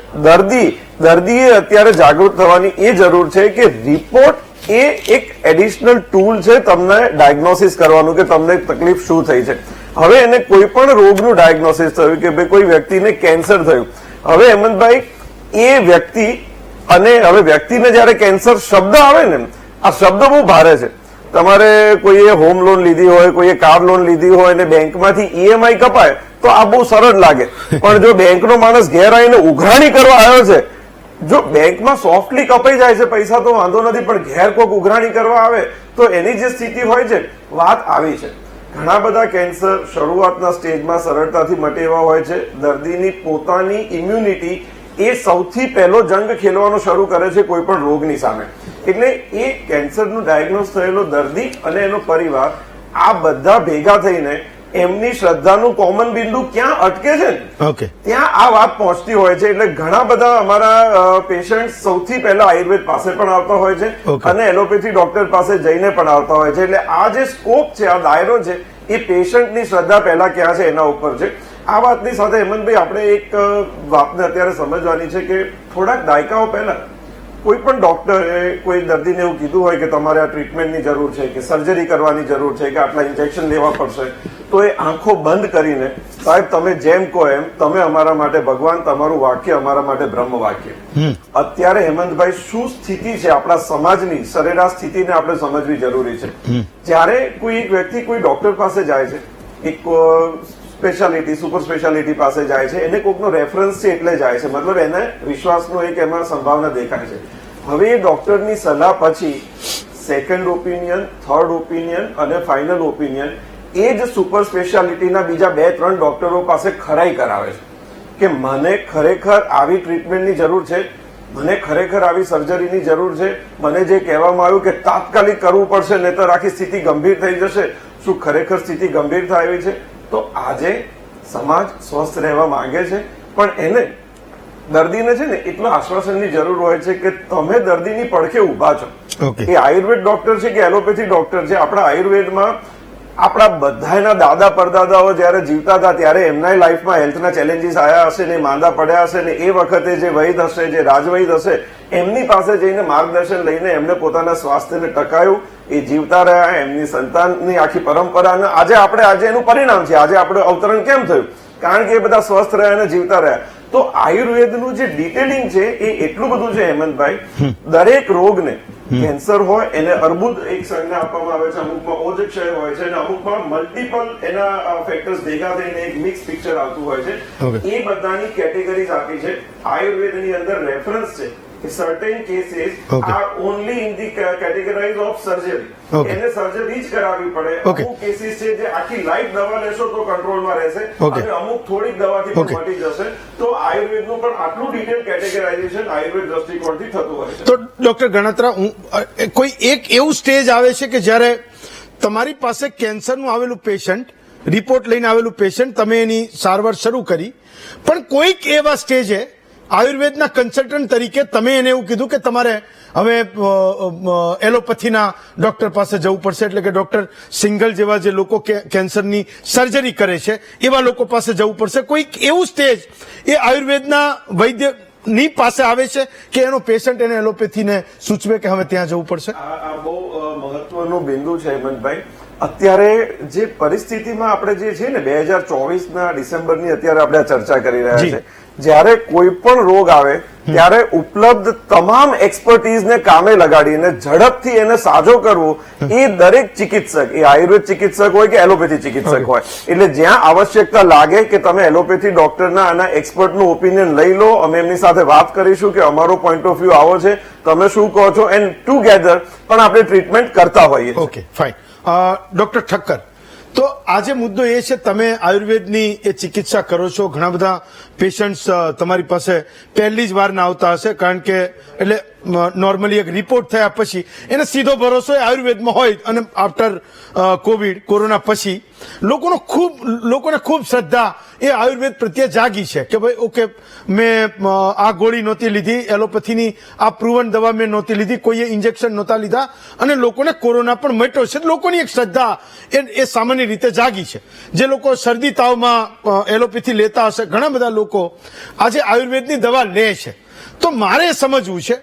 દર્દીએ અત્યારે જાગૃત થવાની એ જરૂર છે કે રિપોર્ટ એ એક એડિશનલ ટૂલ છે તમને ડાયગ્નોસિસ કરવાનું કે તમને તકલીફ શું થઈ છે હવે એને કોઈ પણ રોગનું ડાયગ્નોસિસ થયું કે ભાઈ કોઈ વ્યક્તિને કેન્સર થયું હવે હેમંતભાઈ એ વ્યક્તિ અને હવે વ્યક્તિને જયારે કેન્સર શબ્દ આવે ને આ શબ્દ બહુ ભારે છે તમારે કોઈએ હોમ લોન લીધી હોય કોઈએ કાર લોન લીધી હોય અને બેંકમાંથી ઈએમઆઈ કપાય તો આ બહુ સરળ લાગે પણ જો બેંકનો માણસ ઘેર આવીને ઉઘરાણી કરવા આવ્યો છે જો બેંકમાં સોફ્ટલી કપાઈ જાય છે પૈસા તો વાંધો નથી પણ ઘેર કોઈક ઉઘરાણી કરવા આવે તો એની જે સ્થિતિ હોય છે વાત આવી છે ઘણા બધા કેન્સર શરૂઆતના સ્ટેજમાં સરળતાથી મટે એવા હોય છે દર્દીની પોતાની ઇમ્યુનિટી એ સૌથી પહેલો જંગ ખેલવાનો શરૂ કરે છે કોઈ પણ રોગની સામે એટલે એ કેન્સરનું ડાયગ્નોઝ થયેલો દર્દી અને એનો પરિવાર આ બધા ભેગા થઈને એમની શ્રદ્ધાનું કોમન બિંદુ ક્યાં અટકે છે ને ત્યાં આ વાત પહોંચતી હોય છે એટલે ઘણા બધા અમારા પેશન્ટ સૌથી પહેલા આયુર્વેદ પાસે પણ આવતા હોય છે અને એલોપેથી ડોક્ટર પાસે જઈને પણ આવતા હોય છે એટલે આ જે સ્કોપ છે આ દાયરો છે એ પેશન્ટની શ્રદ્ધા પહેલા ક્યાં છે એના ઉપર છે આ વાતની સાથે હેમંતભાઈ આપણે એક વાતને અત્યારે સમજવાની છે કે થોડાક દાયકાઓ પહેલા કોઈ પણ ડોક્ટરે કોઈ દર્દીને એવું કીધું હોય કે તમારે આ ટ્રીટમેન્ટની જરૂર છે કે સર્જરી કરવાની જરૂર છે કે આટલા ઇન્જેક્શન લેવા પડશે તો એ આંખો બંધ કરીને સાહેબ તમે જેમ કહો એમ તમે અમારા માટે ભગવાન તમારું વાક્ય અમારા માટે બ્રહ્મ વાક્ય અત્યારે હેમંતભાઈ શું સ્થિતિ છે આપણા સમાજની સરેરાશ સ્થિતિને આપણે સમજવી જરૂરી છે જ્યારે કોઈ એક વ્યક્તિ કોઈ ડોક્ટર પાસે જાય છે એક સ્પેશિયાલિટી સુપર સ્પેશિયાલિટી પાસે જાય છે એને કોઈકનો રેફરન્સ છે એટલે જાય છે મતલબ એને વિશ્વાસનો એક એમાં સંભાવના દેખાય છે હવે એ ડોક્ટરની સલાહ પછી સેકન્ડ ઓપિનિયન થર્ડ ઓપિનિયન અને ફાઇનલ ઓપિનિયન એ જ સુપર સ્પેશિયાલિટીના બીજા 2-3 ડોક્ટરો પાસે ખરાઈ કરાવે છે કે મને ખરેખર આવી ટ્રીટમેન્ટની જરૂર છે મને ખરેખર આવી સર્જરીની જરૂર છે મને જે કહેવામાં આવ્યું કે તાત્કાલિક કરવું પડશે નહીતર આખી સ્થિતિ ગંભીર થઈ જશે શું ખરેખર સ્થિતિ ગંભીર થાય એવી છે તો આજે સમાજ સ્વસ્થ રહેવા માંગે છે પણ એને દર્દીને છે ને એટલા આશ્વાસનની જરૂર હોય છે કે તમે દર્દીની પડખે ઉભા છો એ આયુર્વેદ ડોક્ટર છે કે એલોપેથી ડોક્ટર છે આપણા આયુર્વેદમાં આપણા બધાના દાદા પરદાદાઓ જયારે જીવતા હતા ત્યારે એમના લાઈફમાં હેલ્થના ચેલેન્જીસ આવ્યા હશે ને માંદા પડ્યા હશે ને એ વખતે જે વૈદ હશે જે રાજવૈદ હશે એમની પાસે જઈને માર્ગદર્શન લઈને એમને પોતાના સ્વાસ્થ્યને ટકાયું એ જીવતા રહ્યા એમની સંતાનની આખી પરંપરા આજે એનું પરિણામ છે આજે આપણે અવતરણ કેમ થયું કારણ કે એ બધા સ્વસ્થ રહ્યા અને જીવતા રહ્યા તો આયુર્વેદનું જે ડિટેલિંગ છે એ એટલું બધું છે હેમંતભાઈ દરેક રોગને કેન્સર હોય એને અર્બુદ એક સંજ્ઞા આપવામાં આવે છે અમુકમાં ઓજક્ષય હોય છે અને અમુકમાં મલ્ટિપલ એના ફેક્ટર્સ ભેગા થઈને એક મિક્સ પિક્ચર આવતું હોય છે એ બધાની કેટેગરીઝ આપી છે આયુર્વેદની અંદર રેફરન્સ છે કે certain cases R only in the categories of surgery એને સર્જરી જ કરાવવી પડે અમુક કેસીસ છે જે આખી લાઈફ દવા લેશો તો કંટ્રોલમાં રહેશે અને અમુક થોડીક દવાથી પણ મટી જશે તો આયુર્વેદનું પણ આટલું ડિટેલ કેટેગરાઇઝેશન આયુર્વેદ દ્રષ્ટિકોણથી થતું હોય છે તો ડોક્ટર ગણાત્રા કોઈ એક એવું સ્ટેજ આવે છે કે જ્યારે તમારી પાસે કેન્સરનું આવેલું પેશન્ટ રિપોર્ટ લઈને આવેલું પેશન્ટ તમે એની સારવાર શરૂ કરી પણ કોઈક એવા સ્ટેજે આયુર્વેદના કન્સલ્ટન્ટ તરીકે તમે એને એવું કીધું કે તમારે હવે એલોપેથીના ડોક્ટર પાસે જવું પડશે એટલે કે ડોક્ટર સિંગલ જેવા જે લોકો કેન્સરની સર્જરી કરે છે એવા લોકો પાસે જવું પડશે કોઈક એવું સ્ટેજ એ આયુર્વેદના વૈદ્ય ની પાસે આવે છે કે એનો પેશન્ટ એને એલોપેથીને સૂચવે કે હવે ત્યાં જવું પડશે આ બહુ મહત્વનું બિંદુ છે હેમંતભાઈ અત્યારે જે પરિસ્થિતિમાં આપણે જે છે ને 2024ના ડિસેમ્બરની અત્યારે આપણે ચર્ચા કરી રહ્યા છે જ્યારે કોઈ પણ રોગ આવે ત્યારે ઉપલબ્ધ તમામ એક્સપર્ટીઝને કામે લગાડીને ઝડપથી એને સાજો કરવો એ દરેક ચિકિત્સક એ આયુર્વેદ ચિકિત્સક હોય કે એલોપેથી ચિકિત્સક હોય એટલે જ્યાં આવશ્યકતા લાગે કે તમે એલોપેથી ડોક્ટરના આના એક્સપર્ટનું ઓપિનિયન લઈ લો અમે એમની સાથે વાત કરીશું કે અમારો પોઈન્ટ ઓફ વ્યૂ આવો છે તમે શું કહો છો એન્ડ ટુગેધર પણ આપણે ટ્રીટમેન્ટ કરતા હોઈએ ઓકે ફાઇન ડોક્ટર ઠક્કર તો આજે મુદ્દો એ છે, તમે આયુર્વેદની એ ચિકિત્સા કરો છો, ઘણા બધા પેશન્ટ્સ તમારી પાસે પહેલી જ વાર ના આવતા હશે, કારણ કે એટલે નોર્મલી એક રિપોર્ટ થયા પછી એને સીધો ભરોસો આયુર્વેદમાં હોય, અને આફ્ટર કોરોના પછી લોકોને ખૂબ શ્રદ્ધા એ આયુર્વેદ પ્રત્યે જાગી છે કે ભાઈ ઓકે, મેં આ ગોળી નહોતી લીધી, એલોપેથીની આ પ્રુવન દવા મેં નહોતી લીધી, કોઈએ ઇન્જેક્શન નહોતા લીધા, અને લોકોને કોરોના પણ મટ્યો છે. લોકોની એક શ્રદ્ધા એ સામાન્ય રીતે જાગી છે. જે લોકો શરદી તાવમાં એલોપેથી લેતા હશે, ઘણા બધા લોકો આજે આયુર્વેદની દવા લે છે. તો મારે સમજવું છે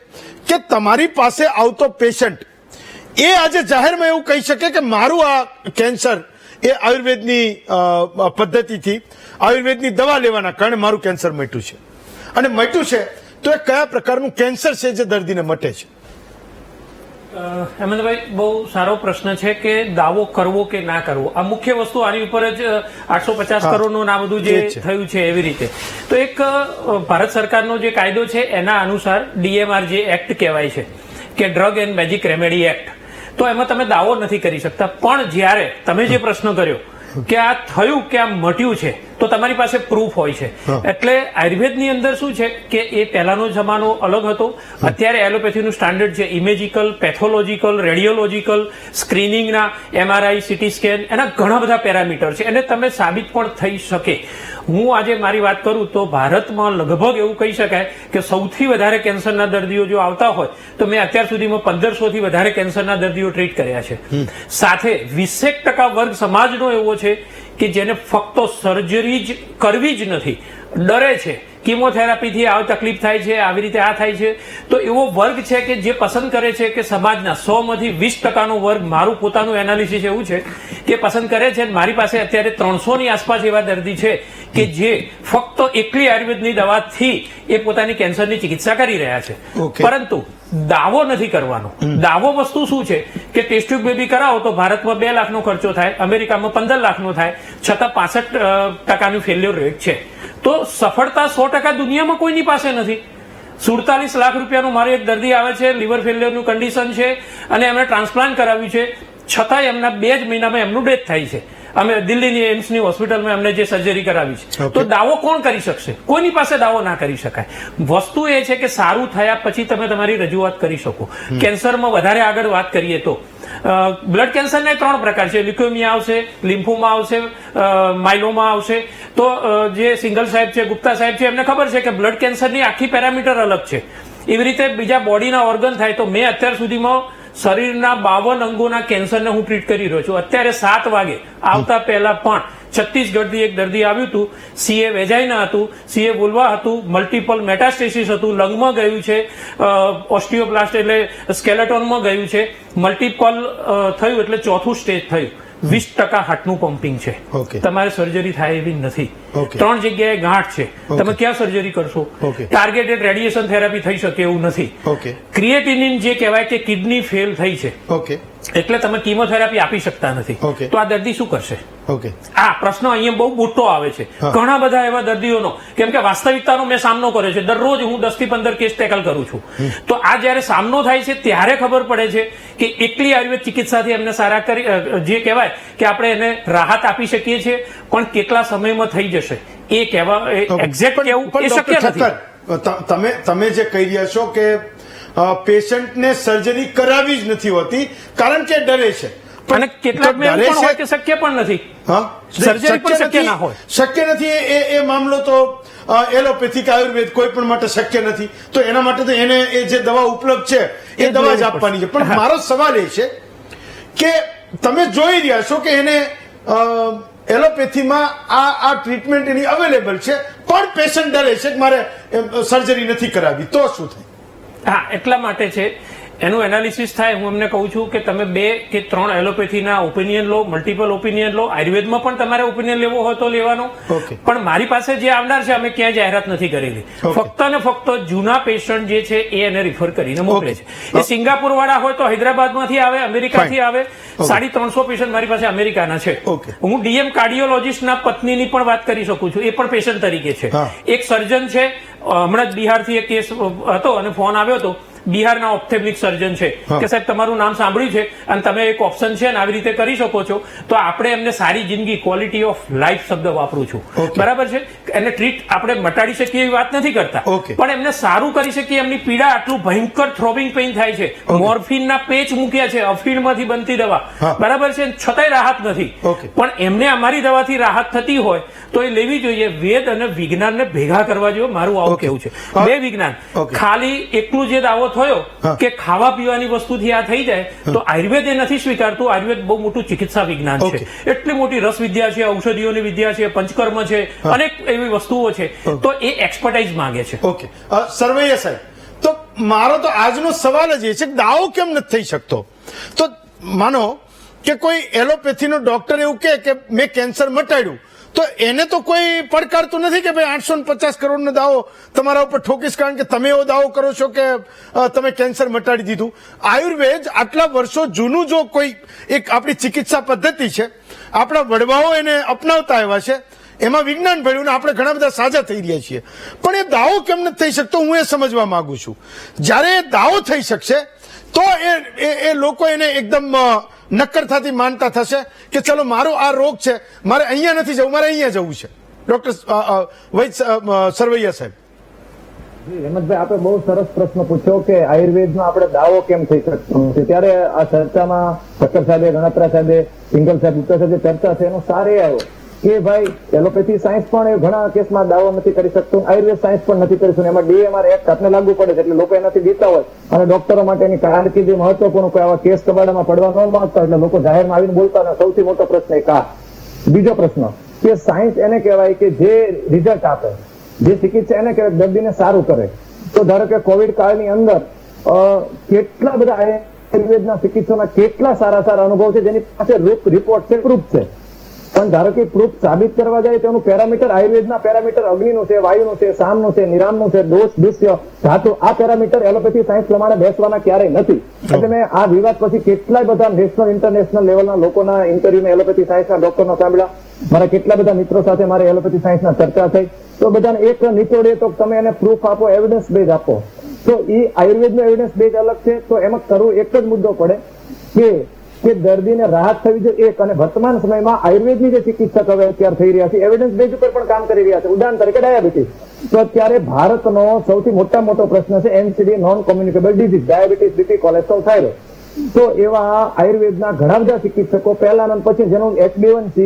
કે તમારી પાસે આવતો પેશન્ટ એ આજે જાહેરમાં એવું કહી શકે કે મારું આ કેન્સર એ આયુર્વેદની પદ્ધતિથી, આયુર્વેદની દવા લેવાના કારણે મારું કેન્સર મટ્યું છે, અને મટ્યું છે તો એ કયા પ્રકારનું કેન્સર છે જે દર્દીને મટે છે? હેમંતભાઈ, બહુ સારો પ્રશ્ન છે કે દાવો કરવો કે ના કરવો. આ મુખ્ય વસ્તુ આની ઉપર જ 850 કરોડનું આ બધું જે થયું છે એવી રીતે. તો એક ભારત સરકારનો જે કાયદો છે એના અનુસાર DMR જે એક્ટ કહેવાય છે કે drug and magic remedy act, તો એમાં તમે દાવો નથી કરી શકતા. પણ જ્યારે તમે જે પ્રશ્ન કર્યો કે આ થયું કે આ મટ્યું છે, તો તમારી પાસે પ્રૂફ હોય છે. એટલે આયુર્વેદની અંદર શું છે કે એ પહેલાનો જમાનો અલગ હતો. અત્યારે એલોપેથીનું સ્ટાન્ડર્ડ છે ઇમેજિકલ, પેથોલોજીકલ, રેડિયોલોજીકલ, સ્ક્રીનિંગના, MRI, CT સ્કેન, એના ઘણા બધા પેરામીટર છે, અને તમે સાબિત પણ થઈ શકે. હું આજે મારી વાત કરું તો ભારતમાં લગભગ એવું કહી શકાય કે સૌથી વધારે કેન્સરના દર્દીઓ જો આવતા હોય તો મેં અત્યાર સુધીમાં 1500 થી વધારે કેન્સરના દર્દીઓ ટ્રીટ કર્યા છે. સાથે 20% વર્ગ સમાજનો એવો છે કે જેને ફક્ત સર્જરી જ કરવી જ નથી, ડરે છે, કિમોથેરાપીથી આ તકલીફ થાય છે, આવી રીતે આ થાય છે. તો એવો વર્ગ છે કે જે પસંદ કરે છે કે સમાજના 100 માંથી 20% વર્ગ, મારું પોતાનું એનાલિસિસ એવું છે કે પસંદ કરે છે. મારી પાસે અત્યારે 300 ની આસપાસ એવા દર્દી છે કે જે ફક્ત એકલી આયુર્વેદની દવાથી એ પોતાની કેન્સરની ચિકિત્સા કરી રહ્યા છે. પરંતુ દાવો નથી કરવાનો. દાવો વસ્તુ શું છે કે ટેસ્ટ ટ્યુબ બેબી કરાવો તો ભારતમાં 2 લાખનો ખર્ચો થાય, અમેરિકામાં 15 લાખનો થાય, છતાં 65% ફેલ્યોર રેટ છે. તો સફળતા 100% દુનિયામાં કોઈની પાસે નથી. 47 લાખ રૂપિયાનું મારો એક દર્દી આવે છે, લીવર ફેલ્યોરનું કન્ડિશન છે, અને એમણે ટ્રાન્સપ્લાન્ટ કરાવ્યું છે, છતાં એમના 2 જ મહિનામાં એમનું ડેથ થાય છે. અમે દિલ્હીની એમ્સની હોસ્પિટલમાં એમને જે સર્જરી કરાવી છે. તો દાવો કોણ કરી શકશે? કોઈની પાસે દાવો ના કરી શકાય. વસ્તુ એ છે કે સારું થયા પછી તમે તમારી રજૂઆત કરી શકો. કેન્સરમાં વધારે આગળ વાત કરીએ તો બ્લડ કેન્સરના 3 પ્રકાર છે. લ્યુકેમિયા આવશે, લિમ્ફોમા આવશે, માયલોમા આવશે. તો જે સિંગલ સાહેબ છે, ગુપ્તા સાહેબ છે, એમને ખબર છે કે બ્લડ કેન્સરની આખી પેરામીટર અલગ છે. એવી રીતે બીજા બોડીના ઓર્ગન થાય. તો મેં અત્યાર સુધીમાં શરીરના 52 અંગોના કેન્સરને હું ટ્રીટ કરી રહ્યો છું. અત્યારે 7 વાગે આવતા પહેલા પણ છત્તીસગઢથી એક દર્દી આવ્યું હતું, CA વેજાઇના હતું, CA વુલ્વા હતું, મલ્ટિપલ મેટાસ્ટેસિસ હતું, લંગમાં ગયું છે, ઓસ્ટિયોબ્લાસ્ટ એટલે સ્કેલેટોનમાં ગયું છે, મલ્ટિપલ થયું એટલે 4થું સ્ટેજ થયું. 20% હાર્ટનું પમ્પિંગ છે. તમારે સર્જરી થાય એવી નથી. 3 જગ્યાએ ગાંઠ છે, તમે ક્યાં સર્જરી કરશો? ટાર્ગેટેડ રેડિયેશન થેરાપી થઈ શકે એવું નથી. ક્રિએટિનિન જે કહેવાય કે કિડની ફેલ થઈ છે, એટલે તમે કીમોથેરાપી આપી શકતા નથી. તો આ દર્દી શું કરશે? આ પ્રશ્ન અહીંયા બહુ મોટો આવે છે ઘણા બધા એવા દર્દીઓનો, કેમ કે વાસ્તવિકતાનો મેં સામનો કર્યો છે. દરરોજ હું 10 થી 15 કેસ ટેકલ કરું છું. તો આ જયારે સામનો થાય છે ત્યારે ખબર પડે છે કે એકલી આયુર્વેદ ચિકિત્સાથી એમને સારા કરી, જે કહેવાય કે આપણે એને રાહત આપી શકીએ છીએ, પણ કેટલા સમયમાં થઈ જશે એ કહેવા એક્ઝેક્ટ કેવું એ શક્ય નથી. તમે જે કહી રહ્યા છો કે પેશન્ટને સર્જરી કરાવી જ નથી હોતી કારણ કે ડરે છે, અને કેટલાક હોય કે શક્ય પણ નથી. સર્જરી પણ શક્ય ના હોય, શક્ય નથી. એ મામલો તો એલોપેથિક આયુર્વેદ કોઈ પણ માટે શક્ય નથી. તો એના માટે તો એને એ જે દવા ઉપલબ્ધ છે એ દવા જ આપવાની છે. પણ મારો સવાલ એ છે કે તમે જોઈ રહ્યા છો કે એને એલોપેથીમાં આ ટ્રીટમેન્ટ એની અવેલેબલ છે, પણ પેશન્ટ ડરે છે કે મારે સર્જરી નથી કરાવી, તો શું થાય? હા, એટલા માટે છે એનું એનાલિસિસ થાય. હું એમને કહું છું કે તમે 2 કે 3 એલોપેથીના ઓપિનિયન લો, મલ્ટિપલ ઓપિનિયન લો. આયુર્વેદમાં પણ તમારે ઓપિનિયન લેવો હોય તો લેવાનો. પણ મારી પાસે જે આવનાર છે અમે ક્યાંય જાહેરાત નથી કરેલી. ફક્ત ને ફક્ત જૂના પેશન્ટ જે છે એ એને રિફર કરીને મોકલે છે. એ સિંગાપુર વાળા હોય તો હૈદરાબાદમાંથી આવે, અમેરિકાથી આવે. 350 પેશન્ટ મારી પાસે અમેરિકાના છે. હું DM કાર્ડિયોલોજીસ્ટના પત્નીની પણ વાત કરી શકું છું, એ પણ પેશન્ટ તરીકે છે. એક સર્જન છે, હમણાં જ બિહારથી એક કેસ હતો અને ફોન આવ્યો હતો બિહારના ઓપ્થેમિક સર્જન છે કે સાહેબ તમારું નામ સાંભળ્યું છે અને તમે એક ઓપ્શન છે અને આવી રીતે કરી શકો છો, તો આપણે એમને સારી જિંદગી, ક્વોલિટી ઓફ લાઈફ શબ્દ વાપરું છું, બરાબર છે, એને ટ્રીટ આપણે મટાડી શકીએ એવી વાત નથી કરતા, પણ એમને સારું કરી શકીએ. એમની પીડા આટલું ભયંકર થ્રોબિંગ પેઇન થાય છે, મોર્ફિનના પેચ મૂક્યા છે, અફીણમાંથી બનતી દવા, બરાબર છે, છતાંય રાહત નથી. પણ એમને અમારી દવાથી રાહત થતી હોય તો એ લેવી જોઈએ. વેદ અને વિજ્ઞાનને ભેગા કરવા જોઈએ, મારું આવું કેવું છે. બે વિજ્ઞાન ખાલી એકલું જે દાવો થયો કે ખાવા પીવાની વસ્તુથી આ થઈ જાય, તો આયુર્વેદ એ નથી સ્વીકારતું. આયુર્વેદ બહુ મોટું ચિકિત્સા વિજ્ઞાન છે, એટલી મોટી રસ વિદ્યા છે, ઔષધિઓની વિદ્યા છે, પંચકર્મ છે, અનેક એવી વસ્તુઓ છે, તો એ એક્સપર્ટાઇઝ માંગે છે. ઓકે, સરવૈયા સાહેબ, તો મારો તો આજનો સવાલ જ એ છે કે દાવો કેમ નથી થઈ શકતો? તો માનો કે કોઈ એલોપેથીનો ડોક્ટર એવું કે મેં કેન્સર મટાડ્યું, તો એને તો કોઈ પડકારતું નથી કે ભાઈ 850 કરોડનો દાવો તમારા ઉપર ઠોકીશ કારણ કે તમે એવો દાવો કરો છો કે તમે કેન્સર મટાડી દીધું. આયુર્વેદ આટલા વર્ષો જૂનું જો કોઈ એક આપણી ચિકિત્સા પદ્ધતિ છે, આપણા વડવાઓ એને અપનાવતા આવ્યા છે, એમાં વિજ્ઞાન ભળ્યું ને આપણે ઘણા બધા સાજા થઈ રહ્યા છીએ, પણ એ દાવો કેમ નથી થઈ શકતો હું એ સમજવા માંગુ છું. જ્યારે એ દાવો થઈ શકશે તો એ લોકો એને એકદમ નક્કરતાથી માનતા થશે કે ચલો મારો આ રોગ છે, મારે અહીંયા નથી જવું, મારે અહીંયા જવું છે. ડોક્ટર સરવૈયા સાહેબ. હેમંતભાઈ, આપણે બહુ સરસ પ્રશ્ન પૂછ્યો કે આયુર્વેદમાં આપણે દાવો કેમ થઈ શકતો નથી. ત્યારે આ ચર્ચામાં ઠક્કર સાહેબે, ગણાત્રા સાહેબે, સિંગલ સાહેબ, ગુપ્તા સાહેબ ચર્ચા છે એનો સાર એ આવ્યો કે ભાઈ એલોપેથી સાયન્સ પણ ઘણા કેસમાં દાવો નથી કરી શકતું, આયુર્વેદ સાયન્સ પણ નથી કરી શકતું. એમાં DMR એક્ટ આપને લાગુ પડે છે, એટલે લોકો એનાથી બીતા હોય અને ડોક્ટરો માટે એની કારકિર્દી મહત્વપૂર્ણ કોઈ આવા કેસ કબાડામાં પડવા ન માંગતા, એટલે લોકો જાહેરમાં આવીને બોલતા. અને સૌથી મોટો પ્રશ્ન એક આ. બીજો પ્રશ્ન કે સાયન્સ એને કહેવાય કે જે રિઝલ્ટ આપે, જે ચિકિત્સા એને કહેવાય દર્દીને સારું કરે. તો ધારો કે કોવિડ કાળની અંદર કેટલા બધા આયુર્વેદના ચિકિત્સકોના કેટલા સારા સારા અનુભવ છે જેની પાસે રિપોર્ટ છે, પ્રૂફ છે. પણ ધારો કે પ્રૂફ સાબિત કરવા જાય તો એનું પેરામીટર, આયુર્વેદના પેરામીટર અગ્નિનું છે, વાયુનું છે, સામનું છે, નિરામનું છે, દોષ, દુષ્ય, ધાતુ, આ પેરામીટર એલોપેથી સાયન્સ પ્રમાણે બેસવાના ક્યારેય નથી. એટલે મેં આ વિવાદ પછી કેટલાય બધા નેશનલ, ઇન્ટરનેશનલ લેવલના લોકોના ઇન્ટરવ્યુ મેં એલોપેથી સાયન્સના ડોક્ટરનો સાંભળ્યા. મારા કેટલા બધા મિત્રો સાથે મારે એલોપેથી સાયન્સના ચર્ચા થઈ. તો બધાને એક નીચોડે તો તમે એને પ્રૂફ આપો, એવિડન્સ બેઝ આપો. તો એ આયુર્વેદનો એવિડન્સ બેઝ અલગ છે. તો એમાં કરવું એક જ મુદ્દો પડે કે દર્દીને રાહત થવી જોઈએ એક, અને વર્તમાન સમયમાં આયુર્વેદની જે ચિકિત્સક હવે અત્યારે થઈ રહ્યા છે એવિડન્સ બેઝ ઉપર પણ કામ કરી રહ્યા છે. ઉદાહરણ તરીકે ડાયાબિટીસ. તો અત્યારે ભારતનો સૌથી મોટો પ્રશ્ન છે NCD, non communicable disease, diabetes, BP, cholesterol, thyroid. તો એવા આયુર્વેદના ઘણા બધા ચિકિત્સકો પહેલા પછી જેનું HbA1c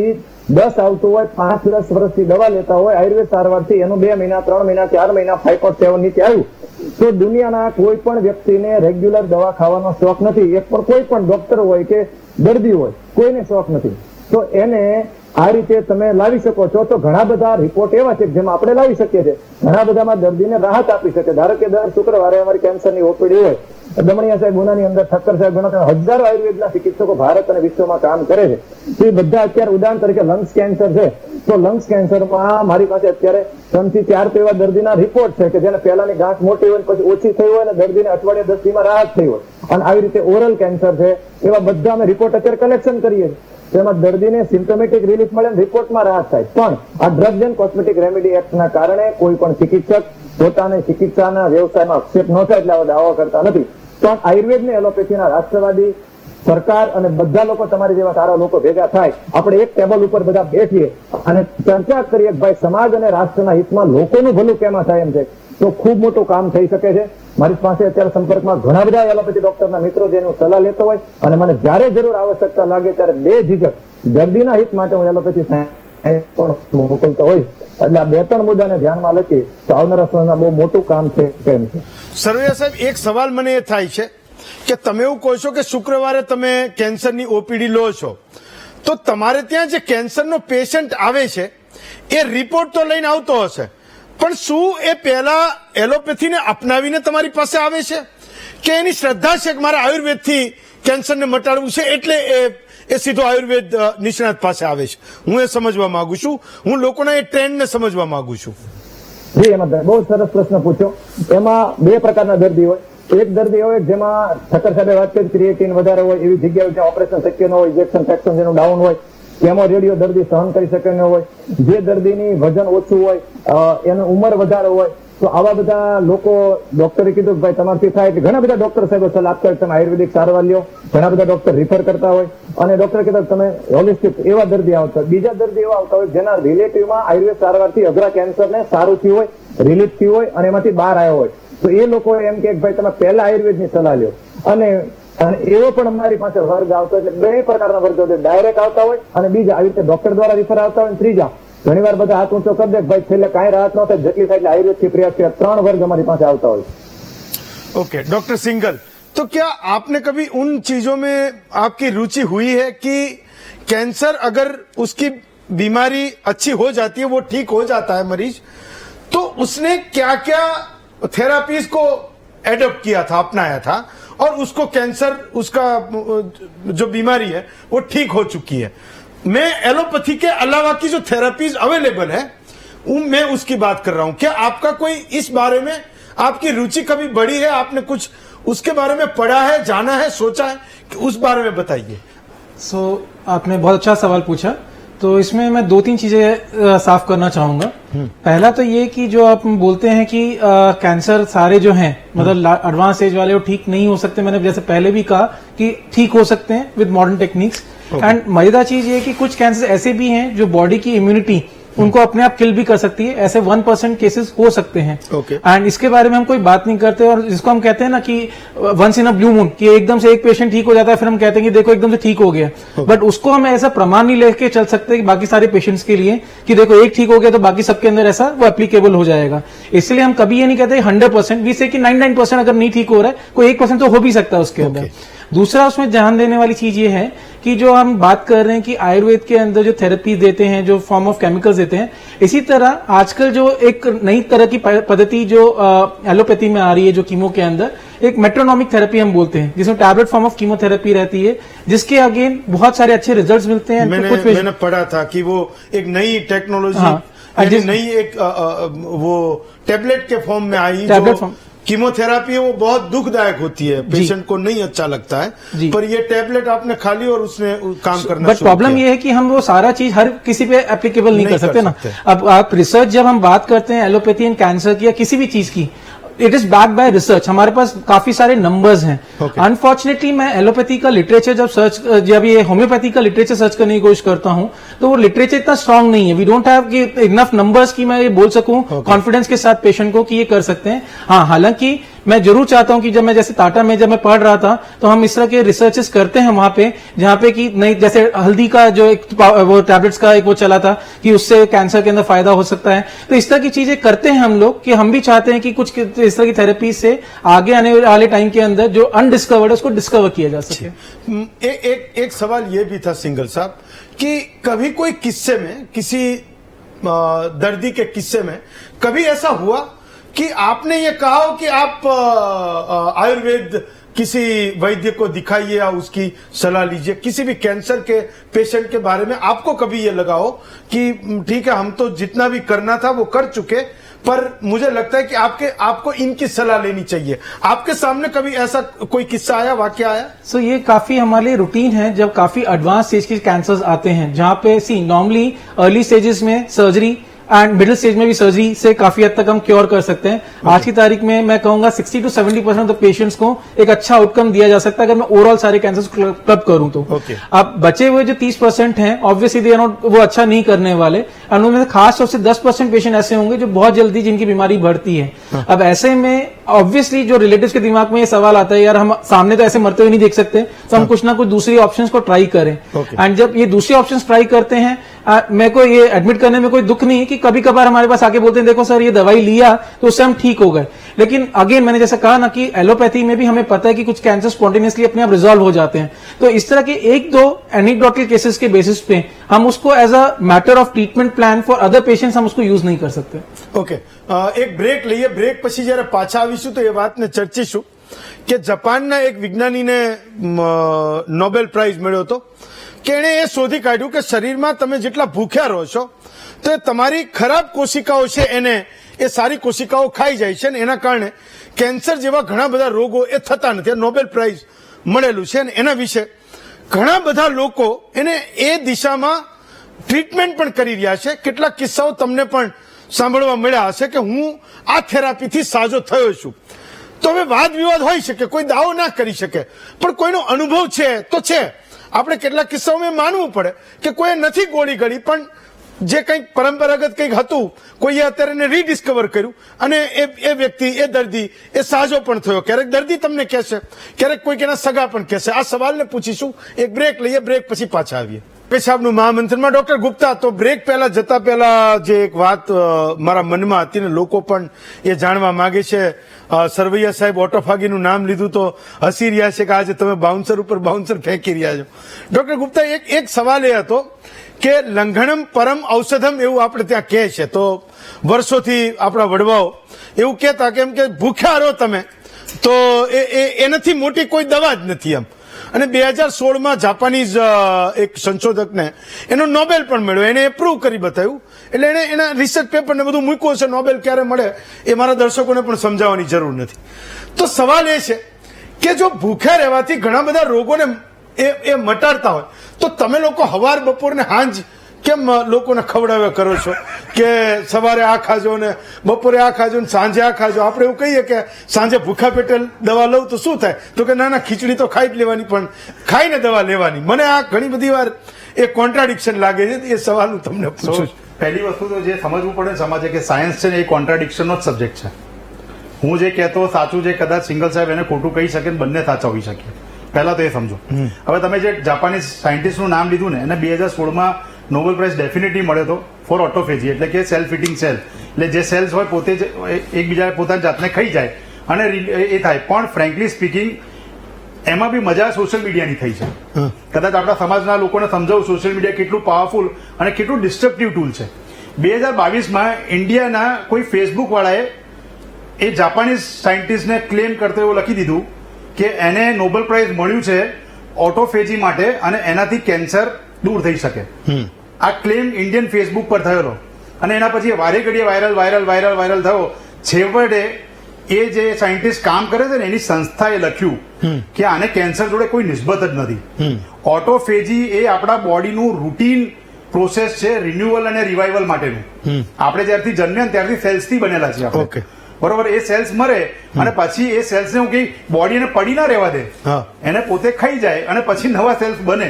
10 આવતું હોય, 5-10 વર્ષથી દવા લેતા હોય, આયુર્વેદ સારવારથી એનું 2 મહિના, 3 મહિના, 4 મહિના 5.7 નીચે આવ્યું. તો દુનિયાના કોઈ પણ વ્યક્તિને રેગ્યુલર દવા ખાવાનો શોખ નથી. એક પણ કોઈ પણ ડોક્ટર હોય કે દર્દી હોય, કોઈને શોખ નથી. તો એને આ રીતે તમે લાવી શકો છો. તો ઘણા બધા રિપોર્ટ એવા છે જેમાં આપણે લાવી શકીએ છીએ, ઘણા બધામાં દર્દીને રાહત આપી શકે. ધારો કે દર શુક્રવારે અમારી કેન્સરની ઓપીડી હોય, દમણિયા સાહેબ ગુનાની અંદર, ઠક્કર સાહેબ ગુના, હજારો આયુર્વેદના ચિકિત્સકો ભારત અને વિશ્વમાં કામ કરે છે. તો એ બધા અત્યારે ઉદાહરણ તરીકે લંગ્સ કેન્સર છે, તો લંગ્સ કેન્સરમાં મારી પાસે અત્યારે 3 થી 4 તો એવા દર્દીના રિપોર્ટ છે કે જેને પહેલાની ગાંઠ મોટી હોય પછી ઓછી થઈ હોય અને દર્દીને અઠવાડિયા 10 દીમાં રાહત થઈ હોય. અને આવી રીતે ઓરલ કેન્સર છે, એવા બધા અમે રિપોર્ટ અત્યારે કલેક્શન કરીએ છીએ. તેમાં દર્દીને સિમ્ટોમેટિક રિલીફ મળે, રિપોર્ટમાં રાહત થાય. પણ આ ડ્રગ્સ એન્ડ કોસ્મેટિક રેમેડી એક્ટના કારણે કોઈ પણ ચિકિત્સક પોતાની ચિકિત્સાના વ્યવસાયમાં આક્ષેપ ન થાય એટલે આવા દાવા કરતા નથી. પણ આયુર્વેદ ને એલોપેથીના રાષ્ટ્રવાદી સરકાર અને બધા લોકો, તમારી જેવા સારા લોકો ભેગા થાય, આપણે એક ટેબલ ઉપર બધા બેઠીએ અને ચર્ચા કરીએ કે ભાઈ સમાજ અને રાષ્ટ્રના હિતમાં લોકોનું ભલું કેમાં થાય એમ છે, તો ખૂબ મોટું કામ થઈ શકે છે. મારી પાસે અત્યારે સંપર્કમાં ઘણા બધા એલોપેથી ડોક્ટરના મિત્રો જેનું સલાહ લેતો હોય, અને મને જ્યારે જરૂર આવશ્યકતા લાગે ત્યારે બેઝિઝક દર્દીના હિત માટે હું એલોપેથી પણ મોકલતો હોય. એટલે આ 2-3 મુદ્દાને ધ્યાનમાં લખી તો આવનારા સમયમાં બહુ મોટું કામ છે કેમ છે. સરવૈયા સાહેબ, એક સવાલ મને એ થાય છે કે તમે એવું કહો છો કે શુક્રવારે તમે કેન્સરની ઓપીડી લો છો, તો તમારે ત્યાં જે કેન્સરનો પેશન્ટ આવે છે એ રિપોર્ટ તો લઈને આવતો હશે, પણ શું એ પહેલા એલોપેથીને અપનાવીને તમારી પાસે આવે છે કે એની શ્રદ્ધા છે કે મારે આયુર્વેદથી કેન્સરને મટાડવું છે એટલે એ સીધો આયુર્વેદ નિષ્ણાત પાસે આવે છે? હું એ સમજવા માંગુ છું, હું લોકોના એ ટ્રેન્ડને સમજવા માંગુ છું. જી, એમાં બહુ સરસ પ્રશ્ન પૂછ્યો. એમાં 2 પ્રકારના દર્દી હોય. એક દર્દી હોય જેમાં ઠક્કર સાહેબે વાત કરી, ક્રિએટિન વધારે હોય એવી જગ્યાએ જ્યાં ઓપરેશન શક્ય ન હોય, ઇન્જેક્શન ફ્રેક્શન જેનું ડાઉન હોય, કેમો રેડિયો દર્દી સહન કરી શકે ન હોય, જે દર્દીની વજન ઓછું હોય, એની ઉંમર વધારે હોય, તો આવા બધા લોકો ડોક્ટરે કીધું કે ભાઈ તમારથી થાય એટલે ઘણા બધા ડોક્ટર સાહેબો સલાહ આપતા હોય તમે આયુર્વેદિક સારવાર લ્યો, ઘણા બધા ડોક્ટર રિફર કરતા હોય અને ડોક્ટર કહેતા તમે હોલિસ્ટિક એવા દર્દી આવતા હોય, બીજા દર્દી એવા આવતા હોય જેના રિલેટિવમાં આયુર્વેદ સારવારથી અઘરા કેન્સરને સારું થયું હોય, રિલીફ થયું હોય અને એમાંથી બહાર આવ્યો હોય, તો એ લોકો એમ કે ભાઈ તમે પહેલા આયુર્વેદની સલાહ લ્યો. અને એવો પણ અમારી પાસે વર્ગ આવતો, એટલે બે પ્રકારના વર્ગો ડાયરેક્ટ આવતા હોય અને બીજા આવી રીતે ડોક્ટર દ્વારા રિફર આવતા હોય, ત્રીજા ઘણી વાર બધા હાથ ઊંચો કરી દે ભાઈ છેલ્લે કાંઈ રાહત ન થાય જેટલી થાય એટલે આયુર્વેદ થી પ્રયાસ કર્યા. 3 વર્ગ અમારી પાસે આવતા હોય. ओके डॉक्टर सिंगल, तो क्या आपने कभी उन चीजों में आपकी रुचि हुई है कि कैंसर अगर उसकी बीमारी अच्छी हो जाती है, वो ठीक हो जाता है मरीज, तो उसने क्या क्या थेरापीज को एडॉप्ट किया था, अपनाया था और उसको कैंसर उसका जो बीमारी है वो ठीक हो चुकी है. मैं एलोपैथी के अलावा की जो थेरापीज अवेलेबल है मैं उसकी बात कर रहा हूं. क्या आपका कोई इस बारे में आपकी रुचि कभी बढ़ी है, आपने कुछ उसके बारे में पढ़ा है, जाना है, सोचा है, कि उस बारे में बताइए. आपने बहुत अच्छा सवाल पूछा. तो इसमें मैं 2-3 चीजें साफ करना चाहूंगा. पहला तो ये कि जो आप बोलते हैं कि कैंसर सारे जो हैं मतलब एडवांस एज वाले वो ठीक नहीं हो सकते, मैंने जैसे पहले भी कहा कि ठीक हो सकते हैं विद मॉडर्न टेक्निक्स. एंड मजेदार चीज ये कि कुछ कैंसर ऐसे भी हैं जो बॉडी की इम्यूनिटी उनको अपने आप किल भी कर सकती है. ऐसे 1% केसेस हो सकते हैं. एंड इसके बारे में हम कोई बात नहीं करते और जिसको हम कहते हैं ना कि once in a blue moon, कि एकदम से एक पेशेंट ठीक हो जाता है फिर हम कहते हैं कि देखो एकदम से ठीक हो गया. बट उसको हम ऐसा प्रमाण नहीं लेके चल सकते कि बाकी सारे पेशेंट्स के लिए कि देखो एक ठीक हो गया तो बाकी सबके अंदर ऐसा वो एप्लीकेबल हो जाएगा. इसलिए हम कभी ये नहीं कहते 100%, भी से कि 99% अगर नहीं ठीक हो रहा है, कोई 1% तो हो भी सकता है उसके अंदर. दूसरा उसमें ध्यान देने वाली चीज ये है कि जो हम बात कर रहे हैं कि आयुर्वेद के अंदर जो थेरेपी देते हैं, जो फॉर्म ऑफ केमिकल्स देते हैं, इसी तरह आजकल जो एक नई तरह की पद्धति जो एलोपैथी में आ रही है, जो कीमो के अंदर एक मेट्रोनोमिक थेरेपी हम बोलते हैं, जिसमें टैबलेट फॉर्म ऑफ कीमोथेरेपी रहती है, जिसके अगेन बहुत सारे अच्छे रिजल्ट्स मिलते हैं. मैंने पढ़ा था कि वो एक नई टेक्नोलॉजी, नई एक वो टैबलेट के फॉर्म में आई. टैबलेट फॉर्म कीमोथेरापी है वो बहुत दुखदायक होती है, पेशेंट को नहीं अच्छा लगता है, पर ये टैबलेट आपने खा ली और उसने काम करना. बट प्रॉब्लम ये है कि हम वो सारा चीज हर किसी पे एप्लीकेबल नहीं कर सकते ना. अब आप रिसर्च जब हम बात करते हैं एलोपैथी एंड कैंसर की या किसी भी चीज की, it is back by research. हमारे पास काफी सारे नंबर्स हैं. अनफॉर्चुनेटली मैं एलोपैथी का लिटरेचर जब ये होम्योपैथी का लिटरेचर सर्च करने की कोशिश करता हूं तो वो लिटरेचर इतना स्ट्रांग नहीं है. We don't have enough numbers की मैं ये बोल सकूं कॉन्फिडेंस के साथ पेशेंट को कि ये कर सकते हैं. हाँ, हालांकि मैं जरूर चाहता हूं कि जब मैं जैसे टाटा में जब मैं पढ़ रहा था तो हम इस तरह के रिसर्चेस करते हैं वहां पे, जहां पे कि नहीं जैसे हल्दी का जो एक वो टैबलेट्स का एक वो चला था कि उससे कैंसर के अंदर फायदा हो सकता है. तो इस तरह की चीजें करते हैं हम लोग कि हम भी चाहते हैं कि कुछ इस तरह की थेरेपी से आगे आने वाले टाइम के अंदर जो अनडिस्कवर्ड है उसको डिस्कवर किया जा सके. एक सवाल ये भी था सिंगल साहब कि कभी कोई किस्से में, किसी दर्दी के किस्से में कभी ऐसा हुआ कि आपने ये कहा हो कि आप आयुर्वेद किसी वैद्य को दिखाइए या उसकी सलाह लीजिए, किसी भी कैंसर के पेशेंट के बारे में आपको कभी ये लगा हो कि ठीक है हम तो जितना भी करना था वो कर चुके, पर मुझे लगता है कि आपको इनकी सलाह लेनी चाहिए. आपके सामने कभी ऐसा कोई किस्सा आया, वाक्य आया? सो ये काफी हमारे लिए रूटीन है जब काफी एडवांस स्टेज के कैंसर्स आते हैं, जहां पे नॉर्मली अर्ली स्टेजेस में सर्जरी एंड मिडिल स्टेज में भी सर्जरी से काफी हद तक हम क्योर कर सकते हैं. आज की तारीख में मैं कहूंगा 60 to 70% ऑफ द पेशेंट्स को एक अच्छा आउटकम दिया जा सकता है अगर मैं ओवरऑल सारे कैंसर्स क्लब करूं तो. अब बचे हुए जो 30% हैं ऑब्वियसली दे आर नॉट, वो अच्छा नहीं करने वाले. और उनमें खास तौर से 10% पेशेंट ऐसे होंगे जो बहुत जल्दी जिनकी बीमारी बढ़ती है. अब ऐसे में ऑब्वियसली जो रिलेटिव्स के दिमाग में ये सवाल आता है यार हम सामने तो ऐसे मरते हुए नहीं देख सकते, तो हम कुछ ना कुछ दूसरी ऑप्शंस को ट्राई करें. एंड जब ये दूसरी ऑप्शंस ट्राई करते हैं, मेरे को ये एडमिट करने में कोई दुख नहीं है कि कभी कभार हमारे पास आके बोलते हैं देखो सर ये दवाई लिया तो उससे हम ठीक हो गए. लेकिन अगेन मैंने जैसा कहा ना कि एलोपैथी में भी हमें पता है कि कुछ कैंसर स्पॉन्टेनियसली अपने आप रिजॉल्व हो जाते हैं. तो इस तरह के 1-2 एनेक्डोटल केसेस के बेसिस पे हम उसको as a matter of treatment plan for other patients हम उसको यूज नहीं कर सकते. ओके, एक બ્રેક લઈએ. બ્રેક પછી જયારે પાછા આવીશું તો એ વાતને ચર્ચીશું કે જાપાનના એક વિજ્ઞાનીને નોબેલ પ્રાઇઝ મળ્યો હતો કે એણે એ શોધી કાઢ્યું કે શરીરમાં તમે જેટલા ભૂખ્યા રહો છો તો તમારી ખરાબ કોશિકાઓ છે એને એ સારી કોશિકાઓ ખાઈ જાય છે, અને એના કારણે કેન્સર જેવા ઘણા બધા રોગો એ થતા નથી. નોબેલ પ્રાઇઝ મળેલું છે અને એના વિશે ઘણા બધા લોકો એને એ દિશામાં ટ્રીટમેન્ટ પણ કરી રહ્યા છે. કેટલાક કિસ્સાઓ તમને પણ સાંભળવા મળ્યા હશે કે હું આ થેરાપીથી સાજો થયો છું. તો હવે વાદ વિવાદ હોઈ શકે, કોઈ દાવો ના કરી શકે, પણ કોઈનો અનુભવ છે તો છે. આપણે કેટલાક કિસ્સાઓમાં માનવું પડે કે કોઈ નથી ગોળી ગળી, પણ જે કંઈક પરંપરાગત કંઈક હતું કોઈએ અત્યારે એને રીડિસ્કવર કર્યું અને એ વ્યક્તિ, એ દર્દી એ સાજો પણ થયો. ક્યારેક દર્દી તમને કહેશે, ક્યારેક કોઈક એના સગા પણ કહેશે. આ સવાલને પૂછીશું, એક બ્રેક લઈએ, બ્રેક પછી પાછા આવીએ. પેશાબનું મહામંથનમાં ડોક્ટર ગુપ્તા, તો બ્રેક પહેલા જતા પહેલા જે એક વાત મારા મનમાં હતી ને લોકો પણ એ જાણવા માંગે છે. સરવૈયા સાહેબ ઓટોફાગીનું નામ લીધું તો હસી રહ્યા છે કે આજે તમે બાઉન્સર ઉપર બાઉન્સર ફેંકી રહ્યા છો. ડોક્ટર ગુપ્તા, એક સવાલ એ હતો કે લંઘનમ પરમ ઔષધમ એવું આપણે ત્યાં કહે છે. તો વર્ષોથી આપણા વડવાઓ એવું કહેતા કે એમ કે ભૂખ્યા રહો તમે તો એનાથી મોટી કોઈ દવા જ નથી એમ. અને 2016માં જાપાનીઝ એક સંશોધકને એનો નોબેલ પણ મળ્યો, એને પ્રૂવ કરી બતાવ્યું. એટલે એને એના રિસર્ચ પેપર ને બધું મૂક્યું છે. નોબેલ ક્યારે મળે એ મારા દર્શકોને પણ સમજાવવાની જરૂર નથી. તો સવાલ એ છે કે જો ભૂખ્યા રહેવાથી ઘણા બધા રોગોને એ મટાડતા હોય તો તમે લોકો હવાર બપોર ને હાંજ કેમ લોકોને ખવડાવ્યા કરો છો કે સવારે આ ખાજો ને બપોરે આ ખાજો ને સાંજે આ ખાજો? આપણે એવું કહીએ કે સાંજે ભૂખા પેટે દવા લઉં તો શું થાય? તો કે ના ના, ખીચડી તો ખાઈ જ લેવાની, પણ ખાઈને દવા લેવાની. મને આ ઘણી બધી વાર એ કોન્ટ્રાડિક્શન લાગે છે. એ સવાલ હું તમને પૂછું. પહેલી વસ્તુ તો જે સમજવું પડે સમાજે કે સાયન્સ છે ને એ કોન્ટ્રાડિક્શનનો જ સબ્જેક્ટ છે. હું જે કહેતો સાચું છે, કદાચ સિંગલ સાહેબ એને ખોટું કહી શકે ને બંને સાચા હોઈ શકે. પહેલા તો એ સમજો. હવે તમે જે જાપાનીઝ સાયન્ટિસ્ટનું નામ લીધું ને, એને 2016માં નોબેલ પ્રાઇઝ ડેફિનેટલી મળ્યો હતો ફોર ઓટોફેજી, એટલે કે સેલ્ફ ફિટિંગ સેલ. એટલે જે સેલ્સ હોય પોતે જ એકબીજા પોતાની જાતને ખાઈ જાય અને એ થાય. પણ ફ્રેન્કલી સ્પીકિંગ એમાં બી મજા સોશિયલ મીડિયાની થઈ છે. કદાચ આપણા સમાજના લોકોને સમજાવું સોશિયલ મીડિયા કેટલું પાવરફુલ અને કેટલું ડિસ્ટ્રક્ટિવ ટૂલ છે. 2022માં ઇન્ડિયાના કોઈ ફેસબુક વાળાએ એ જાપાનીઝ સાયન્ટિસ્ટને ક્લેમ કરતો એવું લખી દીધું કે એને નોબેલ પ્રાઇઝ મળ્યું છે ઓટોફેજી માટે અને એનાથી કેન્સર દૂર થઈ શકે. આ ક્લેમ ઇન્ડિયન ફેસબુક પર થયેલો અને એના પછી વારે ઘડીએ વાયરલ થયો. છેવટે એ જે સાયન્ટિસ્ટ કામ કરે છે ને એની સંસ્થાએ લખ્યું કે આને કેન્સર જોડે કોઈ નિસ્બત જ નથી. ઓટોફેજી એ આપણા બોડીનું રૂટીન પ્રોસેસ છે રિન્યુઅલ અને રિવાઇવલ માટેનું. આપણે જ્યારથી જન્મ્યા ત્યારથી સેલ્સથી બનેલા છીએ આપણે, બરોબર? એ સેલ્સ મરે અને પછી એ સેલ્સને હું કઈ બોડીને પડી ના રહેવા દે, એને પોતે ખાઈ જાય અને પછી નવા સેલ્સ બને.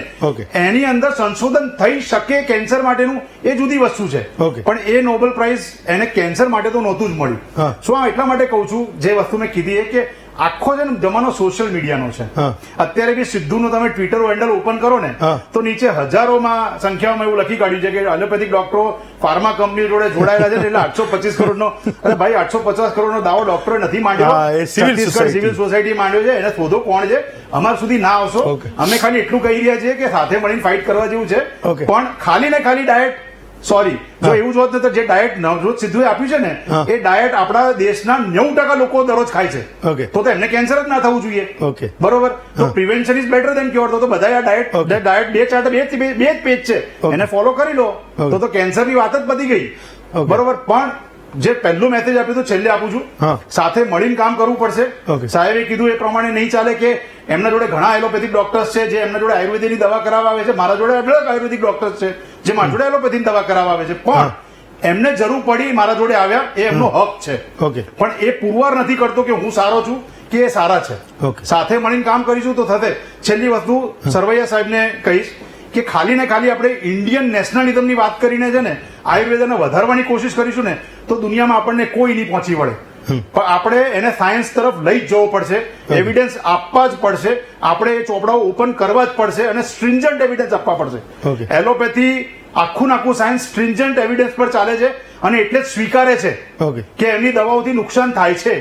એની અંદર સંશોધન થઈ શકે કેન્સર માટેનું, એ જુદી વસ્તુ છે. પણ એ નોબેલ પ્રાઇઝ એને કેન્સર માટે તો નહોતું જ મળ્યું. શું એટલા માટે કહું છું, જે વસ્તુ મેં કીધી એ કે આખો જે જમાનો સોશિયલ મીડિયાનો છે. અત્યારે બી સિદ્ધુનું તમે ટ્વિટર હેન્ડલ ઓપન કરો ને તો નીચે હજારોમાં સંખ્યામાં એવું લખી કાઢ્યું છે કે એલોપેથિક ડોક્ટરો ફાર્મા કંપની જોડે જોડાયેલા છે એટલે 825 કરોડનો, અરે ભાઈ 850 કરોડનો દાવો ડોક્ટરે નથી માંડ્યો, સિવિલ સોસાયટી માંડ્યો છે. એને શોધો કોણ છે, અમાર સુધી ના આવશો. અમે ખાલી એટલું કહી રહ્યા છીએ કે સાથે મળીને ફાઇટ કરવા જેવું છે. પણ ખાલી ને ખાલી ડાયટ, સોરી, જો એવું જોત ને તો જે ડાયટ નવજોત સિદ્ધુએ આપ્યું છે ને એ ડાયટ આપણા દેશના 9% લોકો દરરોજ ખાય છે. તો એમને કેન્સર જ ના થવું જોઈએ, બરોબર? તો prevention is better than cure. તો બધા આ ડાયટ બે જ પેજ છે, એને ફોલો કરી લો તો કેન્સરની વાત જ પતી ગઈ, બરોબર? પણ જે પહેલું મેસેજ આપ્યું તો છેલ્લે આપું છું, સાથે મળીને કામ કરવું પડશે. સાહેબે કીધું એ પ્રમાણે નહીં ચાલે કે એમના જોડે ઘણા એલોપેથિક ડોક્ટર્સ છે જે એમના જોડે આયુર્વેદની દવા કરાવવા આવે છે. મારા જોડે આયુર્વેદિક ડોક્ટર્સ છે જે મારા જોડે એલોપેથીની દવા કરાવવા આવે છે. પણ એમને જરૂર પડી મારા જોડે આવ્યા, એ એમનો હક છે. પણ એ પુરવાર નથી કરતો કે હું સારો છું કે એ સારા છે. સાથે મળીને કામ કરીશું તો થશે. છેલ્લી વસ્તુ સરવૈયા સાહેબને કહીશ કે ખાલી ને ખાલી આપણે ઇન્ડિયન નેશનલિઝમની વાત કરીને છે ને આયુર્વેદને વધારવાની કોશિશ કરીશું ને તો દુનિયામાં આપણને કોઈ નહીં પહોંચી વળે. પણ આપણે એને સાયન્સ તરફ લઈ જ જવો પડશે, એવિડન્સ આપવા જ પડશે, આપણે એ ચોપડાઓ ઓપન કરવા જ પડશે અને સ્ટ્રિન્જન્ટ એવિડન્સ આપવા પડશે. એલોપેથી આખું સાયન્સ સ્ટ્રિન્જન્ટ એવિડન્સ પર ચાલે છે અને એટલે જ સ્વીકારે છે કે એમની દવાઓથી નુકસાન થાય છે,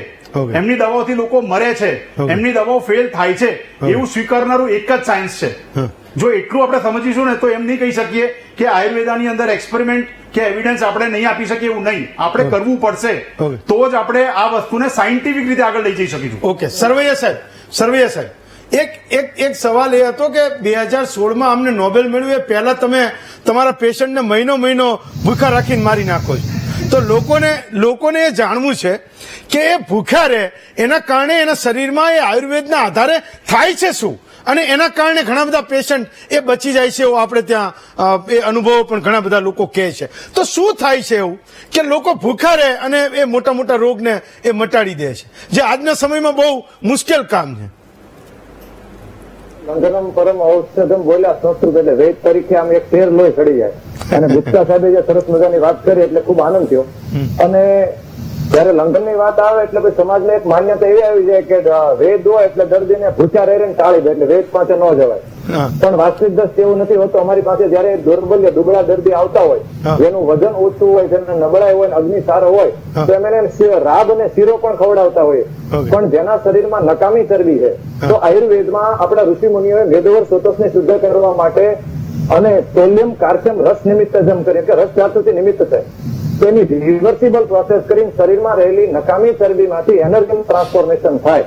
એમની દવાઓથી લોકો મરે છે, એમની દવાઓ ફેલ થાય છે, એવું સ્વીકારનારું એક જ સાયન્સ છે. જો એટલું આપણે સમજીશું ને તો એમ નહીં કહી શકીએ કે આયુર્વેદાની અંદર એક્સપેરિમેન્ટ કે એવિડન્સ આપણે નહીં આપી શકીએ, એવું નહીં. આપણે કરવું પડશે તો જ આપણે આ વસ્તુને સાયન્ટિફિક રીતે આગળ લઈ જઈ શકીશું. ઓકે, સરવૈયા સાહેબ, એક સવાલ એ હતો કે 2016માં અમને નોબેલ મળ્યું એ પહેલા તમે તમારા પેશન્ટને મહિનો ભૂખા રાખીને મારી નાખો છો. તો લોકોને એ જાણવું છે કે એ ભૂખ્યા રહે એના કારણે એના શરીરમાં એ આયુર્વેદના આધારે થાય છે શું? અને એના કારણે ઘણા બધા પેશન્ટ એ બચી જાય છે એવું આપણે ત્યાં એ અનુભવો પણ ઘણા બધા લોકો કહે છે. તો શું થાય છે એવું કે લોકો ભૂખા રહે અને એ મોટા મોટા રોગને એ મટાડી દે છે, જે આજના સમયમાં બહુ મુશ્કેલ કામ છે. લંઘનમ પરમ ઔષધમ બોલ્યા સંસ્કૃત એટલે વેદ તરીકે આમ એક શેર લોહી ચડી જાય. અને ગુપ્તા સાહેબે જે સરસ મજાની વાત કરી એટલે ખૂબ આનંદ થયો. અને જયારે લંઘનની વાત આવે એટલે પછી સમાજને એક માન્યતા એવી આવી જાય કે વેદ હોય એટલે દર્દીને ભૂખ્યા રહીને ટાળી દે, એટલે વેદ પાસે ન જવાય. પણ વાસ્તવિક દ્રષ્ટિ એવું નથી હોતું. અમારી પાસે જયારે દુર્બલ્ય દુબળા દર્દી આવતા હોય, જેનું વજન ઓછું હોય, જેને નબળાઈ હોય, અગ્નિ સારો હોય, તો અમે એને રાબ અને શીરો પણ ખવડાવતા હોઈએ. પણ જેના શરીરમાં નકામી ચરબી છે, તો આયુર્વેદમાં આપણા ઋષિ મુનિઓએ મેદોવર સ્રોતસને શુદ્ધ કરવા માટે અને સોલિયમ કાર્શિયમ રસ નિમિત્ત જમ કરી કે રસ જાતથી નિમિત્ત છે તેની રિવર્સિબલ પ્રોસેસ કરીને શરીરમાં રહેલી નકામી ચરબીમાંથી એનર્જી ટ્રાન્સફોર્મેશન થાય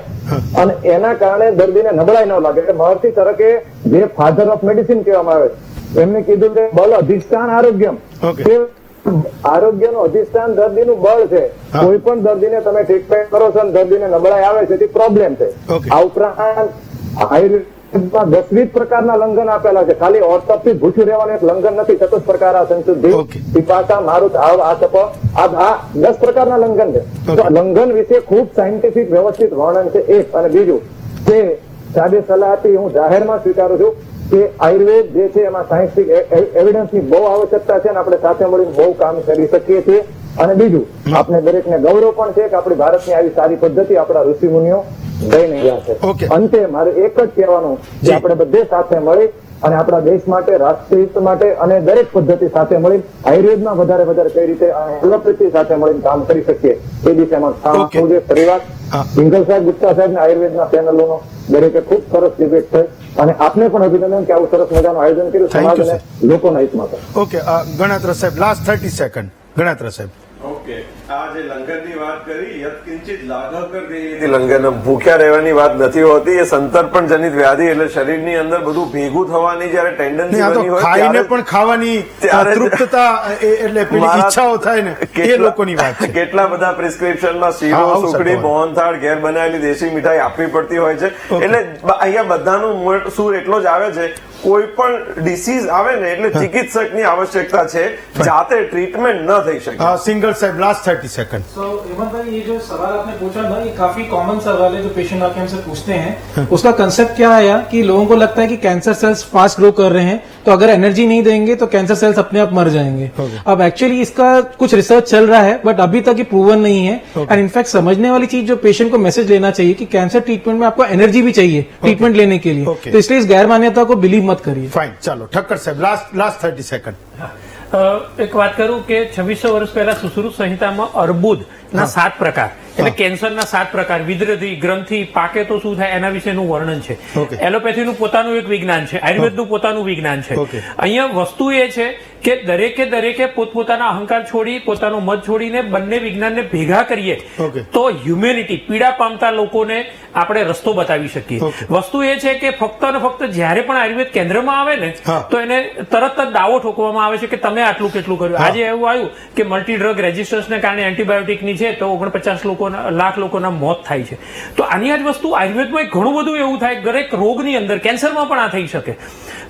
અને એના કારણે દર્દીને નબળાઈ ન લાગે. એટલે મહર્ષિ ચરકે જે ફાધર ઓફ મેડિસિન કહેવામાં આવે એમને કીધું કે બળ અધિષ્ઠાન આરોગ્યમ, આરોગ્યનું અધિષ્ઠાન દર્દીનું બળ છે. કોઈ પણ દર્દીને તમે ટ્રીટમેન્ટ કરો છો અને દર્દીને નબળાઈ આવે છે તે પ્રોબ્લેમ છે. આ ઉપરાંત આયુર્વેદમાં 10 પ્રકારના લંઘન આપેલા છે. ખાલી ઓર્થોપથી ભૂખ્યું રહેવાનું એક લંઘન નથી. ચતુષ પ્રકાર સંશુદ્ધિ, પિપાસા, મારુત, આવ, આતપ, આ 10 પ્રકારના લંઘન છે. તો લંઘન વિશે ખૂબ સાયન્ટિફિક વ્યવસ્થિત વર્ણન છે એક. અને બીજું કે સાદે સલાહથી હું જાહેરમાં સ્વીકારું છું કે આયુર્વેદ જે છે એમાં સાયન્ટિફિક એવિડન્સની બહુ આવશ્યકતા છે અને આપણે સાથે મળીને બહુ કામ કરી શકીએ છીએ. અને બીજું આપણે દરેકને ગૌરવ પણ છે કે આપણી ભારતની આવી સારી પદ્ધતિ આપણા ઋષિ મુનિઓ દઈને ગયા છે. અંતે મારે એક જ કહેવાનું કે આપણે બધે સાથે મળી અને આપણા દેશ માટે, રાષ્ટ્રીય હિત માટે અને દરેક પદ્ધતિ સાથે મળી આયુર્વેદમાં વધારે કઈ રીતે એલોપેથી સાથે મળીને કામ કરી શકીએ એ દિશામાં કામ થવું જોઈએ. પરિવાર સિંગલ સાહેબ, ગુપ્તા સાહેબ ને આયુર્વેદના પેનલોનો દરેકે ખૂબ સરસ ડિબેટ છે અને આપને પણ અભિનંદન કે આવું સરસ મજાનું આયોજન કર્યું સમાજ અને લોકોના હિતમાં. ઓકે, ગણાત્રા સાહેબ, લાસ્ટ 30 સેકન્ડ. ગણાત્રા સાહેબ. ઓકે, આ જે લંઘનની વાત કરી, યત્કિંચિત લાઘવ કર દે લંઘન, ભૂખ્યા રહેવાની વાત નથી હોતી. એ સંતર્પણ જનિત વ્યાધિ એટલે શરીરની અંદર બધું ભેગું થવાની જયારે ટેન્ડન્સી બની હોય ખાઈને પણ ખાવાની તૃપ્તતા એટલે પેલી ઈચ્છાઓ થાય ને એ લોકોની વાત છે. કેટલા બધા પ્રિસ્ક્રિપ્શનમાં શીરો, સુખડી, મોહનથાળ, ઘેર બનાવેલી દેશી મીઠાઈ આપવી પડતી હોય છે. એટલે અહીંયા બધાનું સૂર એટલો જ આવે છે, કોઈ પણ ડિસીઝ આવે ને એટલે ચિકિત્સકની આવશ્યકતા છે, જાતે ट्रीटमेंट न થઈ શકે. सिंगल साहब, लास्ट 30 सेकंड. सो हेमंत भाई, ये जो सवाल आपने पूछा ना, ये काफी कॉमन सवाल है जो पेशेंट आके हमसे पूछते हैं. उसका कंसेप्ट क्या आया कि लोगों को लगता है कि कैंसर सेल्स फास्ट ग्रो कर रहे हैं, तो अगर एनर्जी नहीं देंगे तो कैंसर सेल्स अपने आप मर जाएंगे. अब एक्चुअली इसका कुछ रिसर्च चल रहा है बट अभी तक ये प्रूवन नहीं है. एंड इनफैक्ट समझने वाली चीज जो पेशेंट को मैसेज लेना चाहिए कि कैंसर ट्रीटमेंट में आपको एनर्जी भी चाहिए ट्रीटमेंट लेने के लिए. तो इसलिए इस गैर मान्यता को बिलीव मत करिए. फाइन, चलो ठक्कर साहब, लास्ट 30 सेकंड. એક વાત કરું કે 2600 વર્ષ પહેલા સુશ્રુત સંહિતામાં અર્બુદ ના 7 પ્રકાર એટલે કેન્સરના 7 પ્રકાર, વિદ્રધી, ગ્રંથિ, પાકે તો શું થાય એના વિશેનું વર્ણન છે. એલોપેથીનું પોતાનું એક વિજ્ઞાન છે, આયુર્વેદનું પોતાનું વિજ્ઞાન છે. અહીંયા વસ્તુ એ છે કે દરેકે પોતપોતાના અહંકાર છોડી, પોતાનો મત છોડીને બંને વિજ્ઞાનને ભેગા કરીએ તો હ્યુમેનિટી, પીડા પામતા લોકોને આપણે રસ્તો બતાવી શકીએ. વસ્તુ એ છે કે ફક્ત ને ફક્ત જ્યારે પણ આયુર્વેદ કેન્દ્રમાં આવે ને તો એને તરત જ દાવો ઠોકવામાં આવે છે કે તમે આટલું કેટલું કર્યું. આજે એવું આવ્યું કે મલ્ટી ડ્રગ રેઝિસ્ટન્સને કારણે એન્ટીબાયોટિકની છે તો 49 લાખ લોકોના મોત થાય છે. તો આની જ વસ્તુ આયુર્વેદમાં ઘણું બધું એવું થાય, દરેક રોગની અંદર, કેન્સરમાં પણ આ થઈ શકે.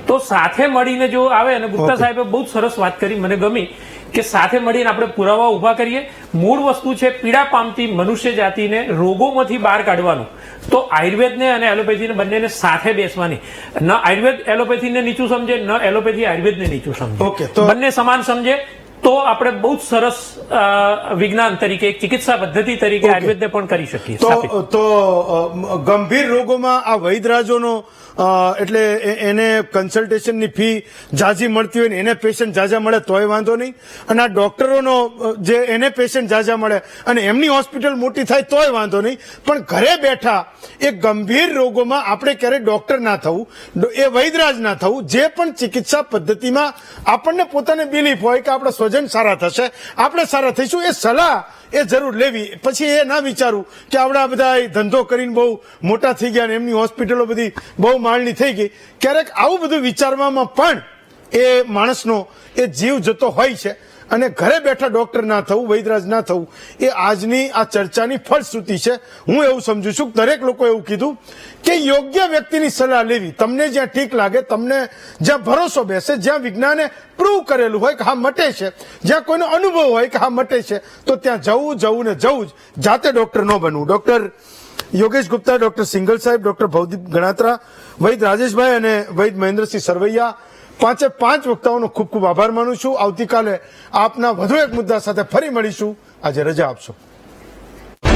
તો સાથે મળીને જો આવે, અને ગુપ્તા સાહેબે બહુ સરસ વાત કરી, મને ગમી કે સાથે મળીને આપણે પુરાવા ઉભા કરીએ. મૂળ વસ્તુ છે પીડા પામતી મનુષ્ય જાતિને રોગોમાંથી બહાર કાઢવાનું. તો આયુર્વેદને અને એલોપેથીને બંનેને સાથે બેસવાની. ન આયુર્વેદ એલોપેથીને નીચું સમજે, ન એલોપેથી આયુર્વેદને નીચું સમજે, બંને સમાન સમજે તો આપણે બહુ સરસ વિજ્ઞાન તરીકે, એક ચિકિત્સા પદ્ધતિ તરીકે આયુર્વેદને પણ કરી શકીએ. તો ગંભીર રોગોમાં આ વૈદરાજોનો એટલે એને કન્સલ્ટેશનની ફી જાજી મળતી હોય ને એને પેશન્ટ જાજા મળે તોય વાંધો નહીં, અને આ ડોક્ટરોનો જે એને પેશન્ટ જાજા મળે અને એમની હોસ્પિટલ મોટી થાય તોય વાંધો નહીં. પણ ઘરે બેઠા એ ગંભીર રોગોમાં આપણે ક્યારેય ડોક્ટર ના થવું, એ વૈદરાજ ના થવું, જે પણ ચિકિત્સા પદ્ધતિમાં આપણને પોતાને બિલીફ હોય કે આપણા સ્વજન સારા થશે, આપણે સારા થઈશું, એ સલાહ એ જરૂર લેવી. પછી એ ના વિચારવું કે આવડા બધા ધંધો કરીને બહુ મોટા થઈ ગયા ને એમની હોસ્પિટલો બધી બહુ માળની થઈ ગઈ. ક્યારેક આવું બધું વિચારવામાં પણ એ માણસનો એ જીવ જતો હોય છે. અને ઘરે બેઠા ડોક્ટર ના થવું, વૈદરાજ ના થવું, એ આજની આ ચર્ચાની ફળશ્રુતિ છે. હું એવું સમજુ છું કે દરેક લોકો એવું કીધું કે યોગ્ય વ્યક્તિની સલાહ લેવી, તમને જ્યાં ઠીક લાગે, તમને જ્યાં ભરોસો બેસે, જ્યાં વિજ્ઞાને પ્રૂવ કરેલું હોય કે હા મટે છે, જ્યાં કોઈનો અનુભવ હોય કે હા મટે છે, તો ત્યાં જવું ને જવું જ, જાતે ડોક્ટર ન બનવું. Doctor Yogesh Gupta, doctor single સાહેબ, ડોક્ટર ભવદીપ ગણાત્રા, વૈદ રાજેશભાઈ અને વૈદ મહેન્દ્રસિંહ સરવૈયા, પાંચે પાંચ વક્તાઓનો ખૂબ ખૂબ આભાર માનું છું. આવતીકાલે આપના વધુ એક મુદ્દા સાથે ફરી મળીશું. આજે રજા આપશો.